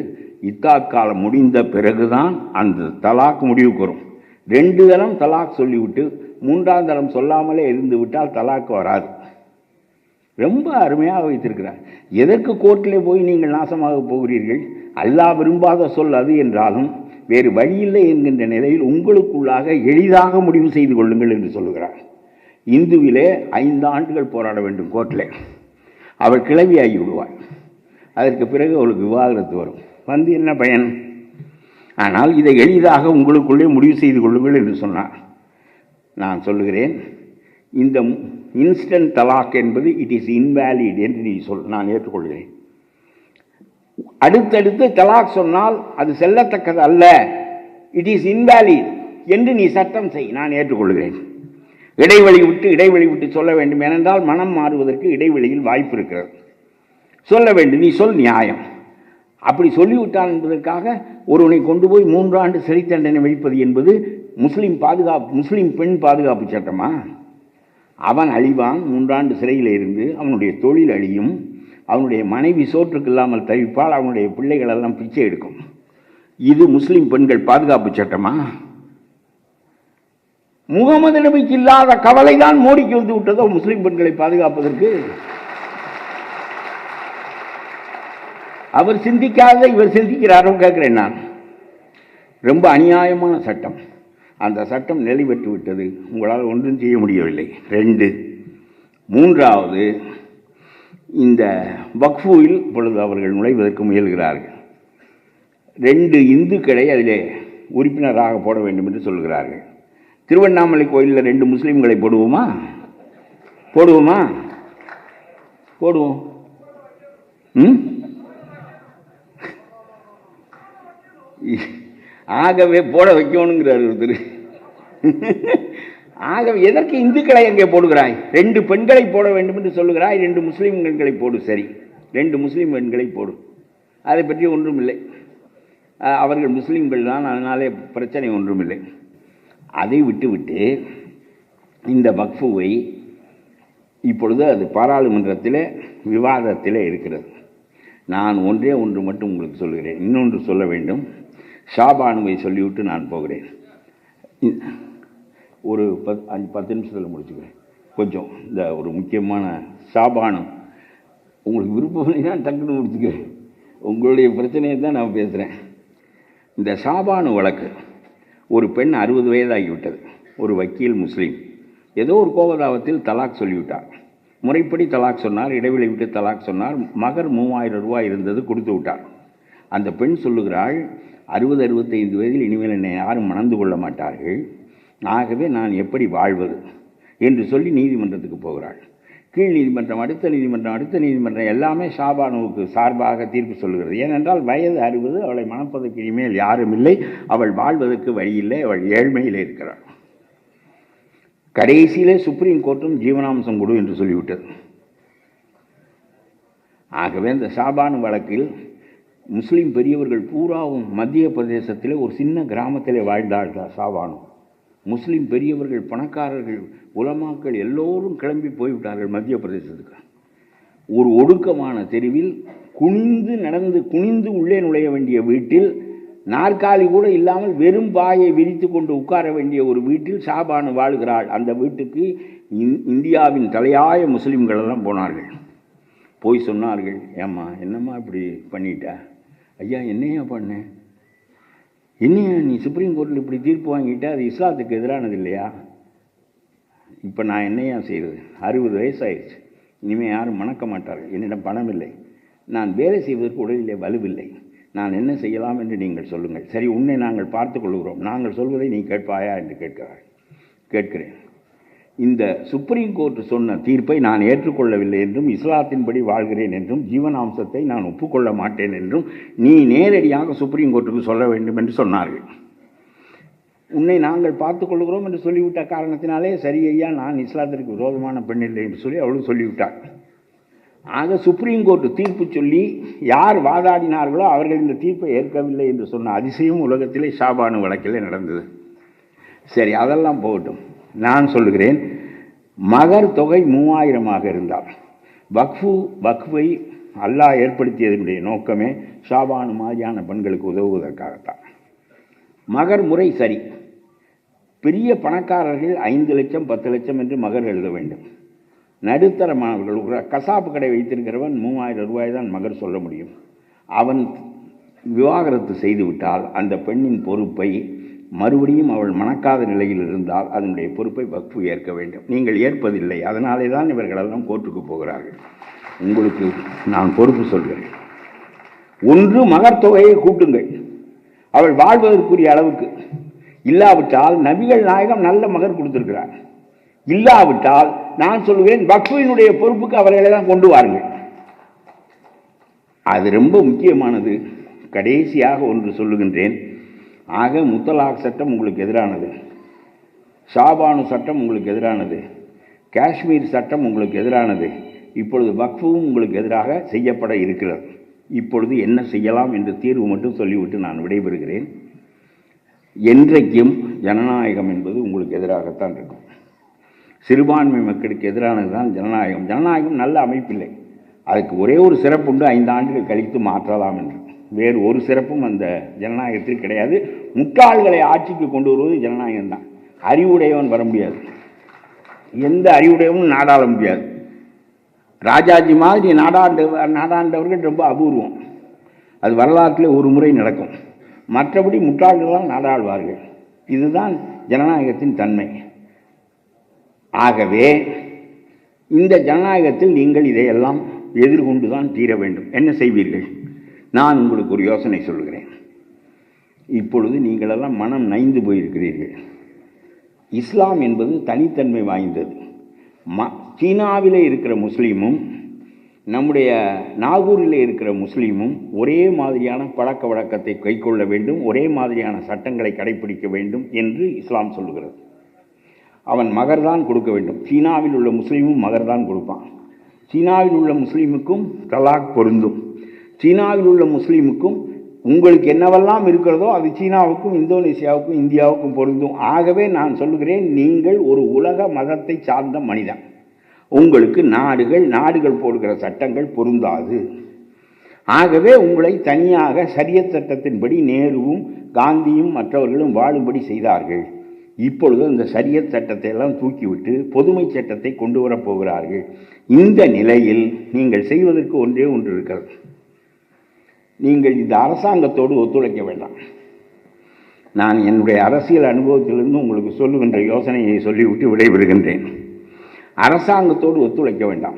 இத்தாத் காலம் முடிந்த பிறகுதான் அந்த தலாக் முடிவுக்கு வரும். 2 தரம் தலாக் சொல்லிவிட்டு 3ஆம் தரம் சொல்லாமலே இருந்து விட்டால் தலாக் வராது. ரொம்ப அருமையாக வைத்திருக்கிறார். எதற்கு கோர்ட்டிலே போய் நீங்கள் நாசமாக போகிறீர்கள்? அல்லாஹ் விரும்பாத சொல் அது என்றாலும் வேறு வழியில்லை என்கின்ற நிலையில் உங்களுக்குள்ளாக எளிதாக முடிவு செய்து கொள்ளுங்கள் என்று சொல்லுகிறார். இந்துவிலே 5 ஆண்டுகள் போராட வேண்டும் கோர்ட்டில். அவள் கிளவியாகி விடுவாள். அதற்கு பிறகு அவளுக்கு விவாகரத்து வரும். வந்து என்ன பயன்? ஆனால் இதை எளிதாக உங்களுக்குள்ளே முடிவு செய்து கொள்ளுங்கள் என்று சொன்னார். நான் சொல்லுகிறேன், இந்த இன்ஸ்டன்ட் தலாக் என்பது இட் இஸ் இன்வேலிட் என்று நீ நான் ஏற்றுக்கொள்கிறேன். அடுத்தடுத்து தலாக் சொன்னால் அது செல்லத்தக்கது அல்ல, இட் இஸ் இன்வேலிட் என்று நீ சட்டம் செய், நான் ஏற்றுக்கொள்கிறேன். இடைவெளி விட்டு சொல்ல வேண்டும். ஏனென்றால் மனம் மாறுவதற்கு இடைவெளியில் வாய்ப்பு இருக்கிறது. சொல்ல வேண்டும், நீ சொல், நியாயம். அப்படி சொல்லிவிட்டான் என்பதற்காக ஒருவனை கொண்டு போய் 3 ஆண்டு சிறை தண்டனை வைப்பது என்பது முஸ்லீம் பெண் பாதுகாப்பு சட்டமா? அவன் அழிவான், 3 ஆண்டு சிறையில் இருந்து அவனுடைய தொழில் அழியும், அவனுடைய மனைவி சோற்றுக்கு இல்லாமல் தவிப்பால், அவனுடைய பிள்ளைகள் எல்லாம் பிச்சை எடுக்கும். இது முஸ்லீம் பெண்கள் பாதுகாப்பு சட்டமா? முகமது நபிக்கு இல்லாத கவலை தான் மோடிக்கு வந்து விட்டதோ முஸ்லீம் பெண்களை பாதுகாப்பதற்கு. அவர் சிந்திக்காத இவர் சிந்திக்கிறாரோ கேட்கிறேன் நான். ரொம்ப அநியாயமான சட்டம். அந்த சட்டம் நிலைபெற்று விட்டது. உங்களால் ஒன்றும் செய்ய முடியவில்லை. 2, 3வது, இந்த வக்ஃபுவில் இப்பொழுது அவர்கள் நுழைவதற்கு முயல்கிறார்கள். 2 இந்துக்களை அதிலே உறுப்பினராக போட வேண்டும் என்று சொல்கிறார்கள். திருவண்ணாமலை கோயிலில் 2 முஸ்லீம்களை போடுவோமா? போடுவோம். ஆகவே போட வைக்கணுங்கிறார் ஒருத்தர். ஆகவே எதற்கு இந்துக்களை அங்கே போடுகிறாய்? 2 பெண்களை போட வேண்டும் என்று சொல்லுகிறாய், 2 முஸ்லீம் பெண்களை போடு. சரி, 2 முஸ்லீம் பெண்களை போடு, அதை பற்றி ஒன்றும் இல்லை. அவர்கள் முஸ்லீம்கள் தான், அதனாலே பிரச்சனை ஒன்றும் இல்லை. அதை விட்டுவிட்டு இந்த வக்ஃபுவை இப்பொழுது அது பாராளுமன்றத்தில் விவாதத்தில் இருக்கிறது. நான் ஒன்றே ஒன்று மட்டும் உங்களுக்கு சொல்கிறேன், இன்னொன்று சொல்ல வேண்டும். ஷாபானுவை சொல்லிவிட்டு நான் போகிறேன். ஒரு 10 நிமிஷத்தில் முடிச்சுக்கிறேன். கொஞ்சம் இந்த ஒரு முக்கியமான ஷாபானு உங்களுக்கு விருப்பம் தான் டக்குன்னு முடிச்சுக்கிறேன். உங்களுடைய பிரச்சனையை தான் நான் பேசுகிறேன். இந்த ஷாபானு வழக்கு, ஒரு பெண் 60 வயதாகிவிட்டது, ஒரு வக்கீல் முஸ்லீம், ஏதோ ஒரு கோபதாபத்தில் தலாக் சொல்லிவிட்டார். முறைப்படி தலாக் சொன்னார், இடைவெளி விட்டு தலாக் சொன்னார். மகர் 3000 ரூபாய் இருந்தது, கொடுத்து விட்டார். அந்த பெண் சொல்லுகிறாள், 60-65 வயதில் இனிமேல் என்னை யாரும் மணந்து கொள்ள மாட்டார்கள், ஆகவே நான் எப்படி வாழ்வது என்று சொல்லி நீதிமன்றத்துக்கு போகிறாள். கீழ் நீதிமன்றம், அடுத்த நீதிமன்றம் எல்லாமே ஷாபானுவுக்கு சார்பாக தீர்ப்பு சொல்லுகிறது. ஏனென்றால் வயது 60, அவளை மணப்பதற்கு இனிமேல் யாரும் இல்லை, அவள் வாழ்வதற்கு வழியில்லை, அவள் ஏழ்மையில் இருக்கிறாள். கடைசியிலே சுப்ரீம் கோர்ட்டும் ஜீவனாம்சம் கொடு என்று சொல்லிவிட்டது. ஆகவே இந்த ஷாபானு வழக்கில் முஸ்லீம் பெரியவர்கள் பூராவும் மத்திய பிரதேசத்திலே ஒரு சின்ன கிராமத்திலே வாழ்ந்தார்கள். ஷாபானு முஸ்லீம் பெரியவர்கள், பணக்காரர்கள், உலமாக்கள் எல்லோரும் கிளம்பி போய்விட்டார்கள் மத்திய பிரதேசத்துக்கு. ஒரு ஒடுக்கமான தெருவில் குனிந்து உள்ளே நுழைய வேண்டிய வீட்டில், நாற்காலி கூட இல்லாமல் வெறும் பாயை விரித்து கொண்டு உட்கார வேண்டிய ஒரு வீட்டில் ஷாபானு வாழ்கிறாள். அந்த வீட்டுக்கு இந்தியாவின் தலையாய முஸ்லீம்கள் எல்லாம் போனார்கள். போய் சொன்னார்கள், ஏம்மா என்னம்மா இப்படி பண்ணிட்ட? ஐயா என்னையா பண்ணேன்? என்னையா நீ சுப்ரீம் கோர்ட்டில் இப்படி தீர்ப்பு வாங்கிட்ட? அது இஸ்லாத்துக்கு எதிரானது இல்லையா? இப்போ நான் என்னையா செய்கிறது? 60 வயசாயிடுச்சு. இனிமேல் யாரும் மணக்க மாட்டார்கள். என்னிடம் பணம் இல்லை, நான் வேலை செய்வதற்கு உடலிலே வலுவில்லை. நான் என்ன செய்யலாம் என்று நீங்கள் சொல்லுங்கள். சரி, உன்னை நாங்கள் பார்த்து கொள்கிறோம், நாங்கள் சொல்வதை நீ கேட்பாயா என்று கேட்கிறேன். இந்த சுப்ரீம் கோர்ட் சொன்ன தீர்ப்பை நான் ஏற்றுக்கொள்ளவில்லை என்றும், இஸ்லாத்தின்படி வாழ்கிறேன் என்றும், ஜீவனாம்சத்தை நான் ஒப்புக்கொள்ள மாட்டேன் என்றும் நீ நேரடியாக சுப்ரீம் கோர்ட்டுக்கு சொல்ல வேண்டும் என்று சொன்னார்கள். உன்னை நாங்கள் பார்த்து கொள்கிறோம் என்று சொல்லிவிட்ட காரணத்தினாலே, சரி ஐயா, நான் இஸ்லாத்திற்கு விரோதமான பெண் இல்லை என்று சொல்லி அவளும் சொல்லிவிட்டார். ஆக சுப்ரீம் கோர்ட் தீர்ப்பு சொல்லி யார் வாதாடினார்களோ அவர்கள் இந்த தீர்ப்பை ஏற்கவில்லை என்று சொன்ன அதிசயம் உலகத்திலே ஷாபானு வழக்கில் நடந்தது. சரி, அதெல்லாம் போகட்டும். நான் சொல்லுகிறேன், மகர் தொகை 3000 இருந்தால் வக்ஃபை அல்லாஹ் ஏற்படுத்தியதனுடைய நோக்கமே ஷாபானு மாதிரியான பெண்களுக்கு உதவுவதற்காகத்தான். மகர் முறை சரி. பெரிய பணக்காரர்கள் 5 லட்சம் 10 லட்சம் என்று மகர் எழுத வேண்டும். நடுத்தரமானவர்கள், கசாப்பு கடை வைத்திருக்கிறவன் 3000 ரூபாய் தான் மகர் சொல்ல முடியும். அவன் விவாகரத்து செய்துவிட்டால் அந்த பெண்ணின் பொறுப்பை மறுபடியும் அவள் மணக்காத நிலையில் இருந்தால் அதனுடைய பொறுப்பை வக்ஃபு ஏற்க வேண்டும். நீங்கள் ஏற்பதில்லை, அதனாலே தான் இவர்களெல்லாம் கோர்ட்டுக்கு போகிறார்கள். உங்களுக்கு நான் பொறுப்பு சொல்கிறேன். ஒன்று, மகர் தொகையை கூட்டுங்கள், அவள் வாழ்வதற்குரிய அளவுக்கு. இல்லாவிட்டால் நபிகள் நாயகம் நல்ல மகர் கொடுத்திருக்கிறார். இல்லாவிட்டால் நான் சொல்லுகிறேன், வக்ஃபினுடைய பொறுப்புக்கு அவர்களை தான் கொண்டு வாருங்கள். அது ரொம்ப முக்கியமானது. கடைசியாக ஒன்று சொல்லுகின்றேன். ஆக முத்தலாக் சட்டம் உங்களுக்கு எதிரானது, ஷாபானு சட்டம் உங்களுக்கு எதிரானது, காஷ்மீர் சட்டம் உங்களுக்கு எதிரானது. இப்பொழுது வக்ஃபும் உங்களுக்கு எதிராக செய்யப்பட இருக்கிறது. இப்பொழுது என்ன செய்யலாம் என்று தீர்வு மட்டும் சொல்லிவிட்டு நான் விடைபெறுகிறேன். என்றைக்கும் ஜனநாயகம் என்பது உங்களுக்கு எதிராகத்தான் இருக்கும். சிறுபான்மை மக்களுக்கு எதிரானது தான் ஜனநாயகம். ஜனநாயகம் நல்ல அமைப்பில்லை. அதுக்கு ஒரே ஒரு சிறப்புண்டு, 5 ஆண்டுகள் கழித்து மாற்றலாம் என்று. வேறு ஒரு சிறப்பும் அந்த ஜனநாயகத்தில் கிடையாது. முட்டாள்களை ஆட்சிக்கு கொண்டு வருவது ஜனநாயகம்தான். அறிவுடையவன் வர முடியாது, எந்த அறிவுடையவனும் நாடாள முடியாது. ராஜாஜி மாதிரி நாடாண்டவர்கள் ரொம்ப அபூர்வம். அது வரலாற்றில் ஒரு முறை நடக்கும். மற்றபடி முட்டாள்களால் நாடாழ்வார்கள். இதுதான் ஜனநாயகத்தின் தன்மை. ஆகவே இந்த ஜனநாயகத்தில் நீங்கள் இதையெல்லாம் எதிர்கொண்டு தான் தீர வேண்டும். என்ன செய்வீர்கள்? நான் உங்களுக்கு ஒரு யோசனை சொல்கிறேன். இப்பொழுது நீங்களெல்லாம் மனம் நைந்து போயிருக்கிறீர்கள். இஸ்லாம் என்பது தனித்தன்மை வாய்ந்தது. சீனாவிலே இருக்கிற முஸ்லீமும் நம்முடைய நாகூரில் இருக்கிற முஸ்லீமும் ஒரே மாதிரியான பழக்க வழக்கத்தை கைக்கொள்ள வேண்டும், ஒரே மாதிரியான சட்டங்களை கடைபிடிக்க வேண்டும் என்று இஸ்லாம் சொல்லுகிறது. அவன் மகர்தான் கொடுக்க வேண்டும். சீனாவில் உள்ள முஸ்லீமும் மகர்தான் கொடுப்பான். சீனாவில் உள்ள முஸ்லீமுக்கும் தலாக் பொருந்தும். சீனாவில் உள்ள முஸ்லீமுக்கும் உங்களுக்கு என்னவெல்லாம் இருக்கிறதோ அது சீனாவுக்கும் இந்தோனேசியாவுக்கும் இந்தியாவுக்கும் பொருந்தும். ஆகவே நான் சொல்லுகிறேன், நீங்கள் ஒரு உலக மதத்தை சார்ந்த மனிதன். உங்களுக்கு நாடுகள் போடுகிற சட்டங்கள் பொருந்தாது. ஆகவே உங்களை தனியாக ஷரியத் சட்டத்தின்படி நேருவும் காந்தியும் மற்றவர்களும் வாழும்படி செய்தார்கள். இப்பொழுது அந்த ஷரியத் சட்டத்தை எல்லாம் தூக்கிவிட்டு பொதுமை சட்டத்தை கொண்டு வரப்போகிறார்கள். இந்த நிலையில் நீங்கள் செய்வதற்கு ஒன்றே ஒன்று இருக்கிறது. நீங்கள் இந்த அரசாங்கத்தோடு ஒத்துழைக்க வேண்டாம். நான் என்னுடைய அரசியல் அனுபவத்திலிருந்து உங்களுக்கு சொல்லுகின்ற யோசனையை சொல்லிவிட்டு விடைபெறுகின்றேன். அரசாங்கத்தோடு ஒத்துழைக்க வேண்டாம்.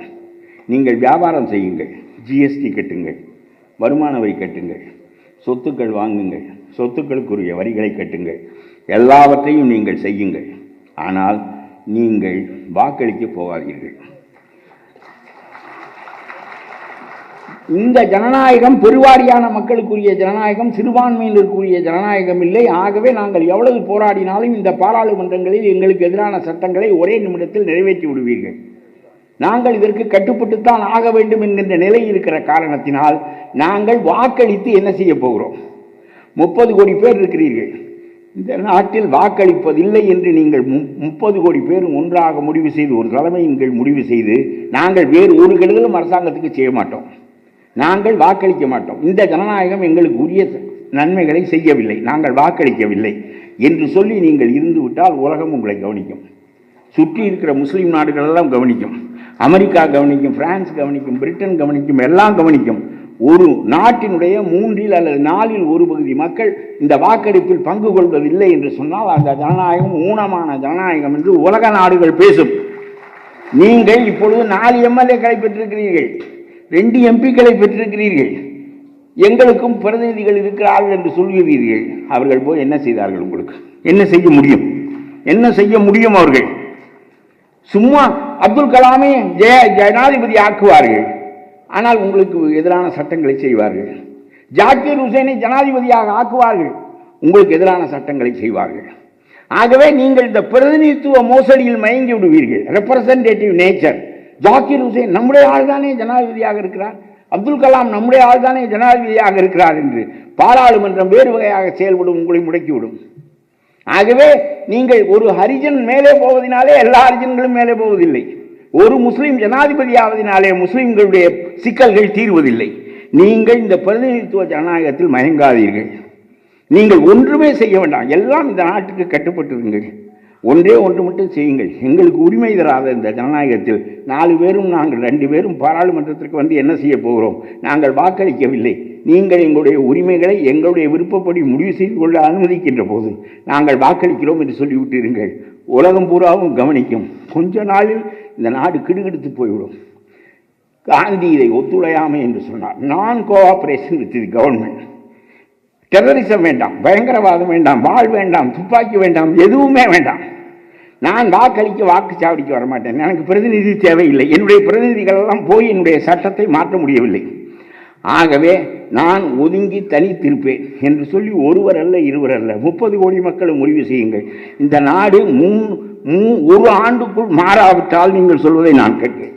நீங்கள் வியாபாரம் செய்யுங்கள், ஜிஎஸ்டி கட்டுங்கள், வருமான வரி கட்டுங்கள், சொத்துக்கள் வாங்குங்கள், சொத்துக்களுக்குரிய வரிகளை கட்டுங்கள், எல்லாவற்றையும் நீங்கள் செய்யுங்கள். ஆனால் நீங்கள் வாக்களிக்க போகாதீர்கள். இந்த ஜனநாயகம் பெருவாரியான மக்களுக்குரிய ஜனநாயகம், சிறுபான்மையினருக்குரிய ஜனநாயகம் இல்லை. ஆகவே நாங்கள் எவ்வளவு போராடினாலும் இந்த பாராளுமன்றங்களில் எங்களுக்கு எதிரான சட்டங்களை ஒரே நிமிடத்தில் நிறைவேற்றி விடுவீர்கள். நாங்கள் இதற்கு கட்டுப்பட்டுத்தான் ஆக வேண்டும் என்கின்ற நிலை இருக்கிற காரணத்தினால் நாங்கள் வாக்களித்து என்ன செய்ய போகிறோம்? 30 கோடி பேர் இருக்கிறீர்கள். இந்த நாட்டில் வாக்களிப்பதில்லை என்று நீங்கள் 30 கோடி பேர் ஒன்றாக முடிவு செய்து, ஒரு தலைமையின் கீழ் முடிவு செய்து, நாங்கள் வேறு ஒரு கெடுதலும் அரசாங்கத்துக்கு செய்ய மாட்டோம், நாங்கள் வாக்களிக்க மாட்டோம், இந்த ஜனநாயகம் எங்களுக்கு உரிய நன்மைகளை செய்யவில்லை, நாங்கள் வாக்களிக்கவில்லை என்று சொல்லி நீங்கள் இருந்து விட்டால் உலகம் உங்களை கவனிக்கும். சுற்றி இருக்கிற முஸ்லீம் நாடுகள் எல்லாம் கவனிக்கும், அமெரிக்கா கவனிக்கும், பிரான்ஸ் கவனிக்கும், பிரிட்டன் கவனிக்கும், எல்லாம் கவனிக்கும். ஒரு நாட்டினுடைய 3 அல்லது 4 ஒரு பகுதி மக்கள் இந்த வாக்கெடுப்பில் பங்கு கொள்வதில்லை என்று சொன்னால் அந்த ஜனநாயகம் ஊனமான ஜனநாயகம் என்று உலக நாடுகள் பேசும். நீங்கள் இப்பொழுது 4 எம்எல்ஏக்களை பெற்றிருக்கிறீர்கள், 2 எம்பிக்களை பெற்றிருக்கிறீர்கள், எங்களுக்கும் பிரதிநிதிகள் இருக்கிறார்கள் என்று சொல்கிறீர்கள். அவர்கள் போய் என்ன செய்தார்கள்? உங்களுக்கு என்ன செய்ய முடியும்? என்ன செய்ய முடியும்? அவர்கள் சும்மா அப்துல் கலாமை ஜனாதிபதி ஆக்குவார்கள், ஆனால் உங்களுக்கு எதிரான சட்டங்களை செய்வார்கள். ஜாக்கிர் ஹுசைனை ஜனாதிபதியாக ஆக்குவார்கள், உங்களுக்கு எதிரான சட்டங்களை செய்வார்கள். ஆகவே நீங்கள் இந்த பிரதிநிதித்துவ மோசடியில் மயங்கி விடுவீர்கள். Representative nature. ஜாக்கிர் ஹுசைன் நம்முடைய ஆள்தானே ஜனாதிபதியாக இருக்கிறார், அப்துல் கலாம் நம்முடைய ஆள்தானே ஜனாதிபதியாக இருக்கிறார் என்று பாராளுமன்றம் வேறு வகையாக செயல்படும், உங்களை முடக்கிவிடும். ஆகவே நீங்கள் ஒரு ஹரிஜன் மேலே போவதனாலே எல்லா ஹரிஜன்களும் மேலே போவதில்லை, ஒரு முஸ்லீம் ஜனாதிபதி ஆவதினாலே முஸ்லீம்களுடைய சிக்கல்கள் தீர்வதில்லை. நீங்கள் இந்த பிரதிநிதித்துவ ஜனநாயகத்தில் மயங்காதீர்கள். நீங்கள் ஒன்றுமே செய்ய வேண்டாம், எல்லாம் இந்த நாட்டுக்கு கட்டுப்பட்டிருங்கள். ஒன்றே ஒன்று மட்டும் செய்யுங்கள். எங்களுக்கு உரிமை தராத இந்த ஜனநாயகத்தில் 4 பேரும் நாங்கள் 2 பேரும் பாராளுமன்றத்திற்கு வந்து என்ன செய்ய போகிறோம்? நாங்கள் வாக்களிக்கவில்லை. நீங்கள் எங்களுடைய உரிமைகளை எங்களுடைய விருப்பப்படி முடிவு செய்து கொள்ள அனுமதிக்கின்ற போது நாங்கள் வாக்களிக்கிறோம் என்று சொல்லிவிட்டிருங்கள். உலகம் பூராவும் கவனிக்கும். கொஞ்ச நாளில் இந்த நாடு கிடுகிடுத்து போய்விடும். காந்தி இதை ஒத்துழையாமை என்று சொன்னார். நான் cooperation with the government. Terrorism வேண்டாம், பயங்கரவாதம் வேண்டாம், வாள் வேண்டாம், துப்பாக்கி வேண்டாம், எதுவுமே வேண்டாம். நான் வாக்களிக்க வாக்குச்சாவடிக்கு வரமாட்டேன், எனக்கு பிரதிநிதி தேவையில்லை, என்னுடைய பிரதிநிதிகள் எல்லாம் போய் என்னுடைய சட்டத்தை மாற்ற முடியவில்லை, ஆகவே நான் ஒதுங்கி தனித்திருப்பேன் என்று சொல்லி ஒருவர் அல்ல, இருவர் அல்ல, 30 கோடி மக்களை முடிவு செய்யுங்கள். இந்த நாடு 1 ஆண்டுக்குள் மாறாவிட்டால் நீங்கள் சொல்வதை நான் கேட்கிறேன்.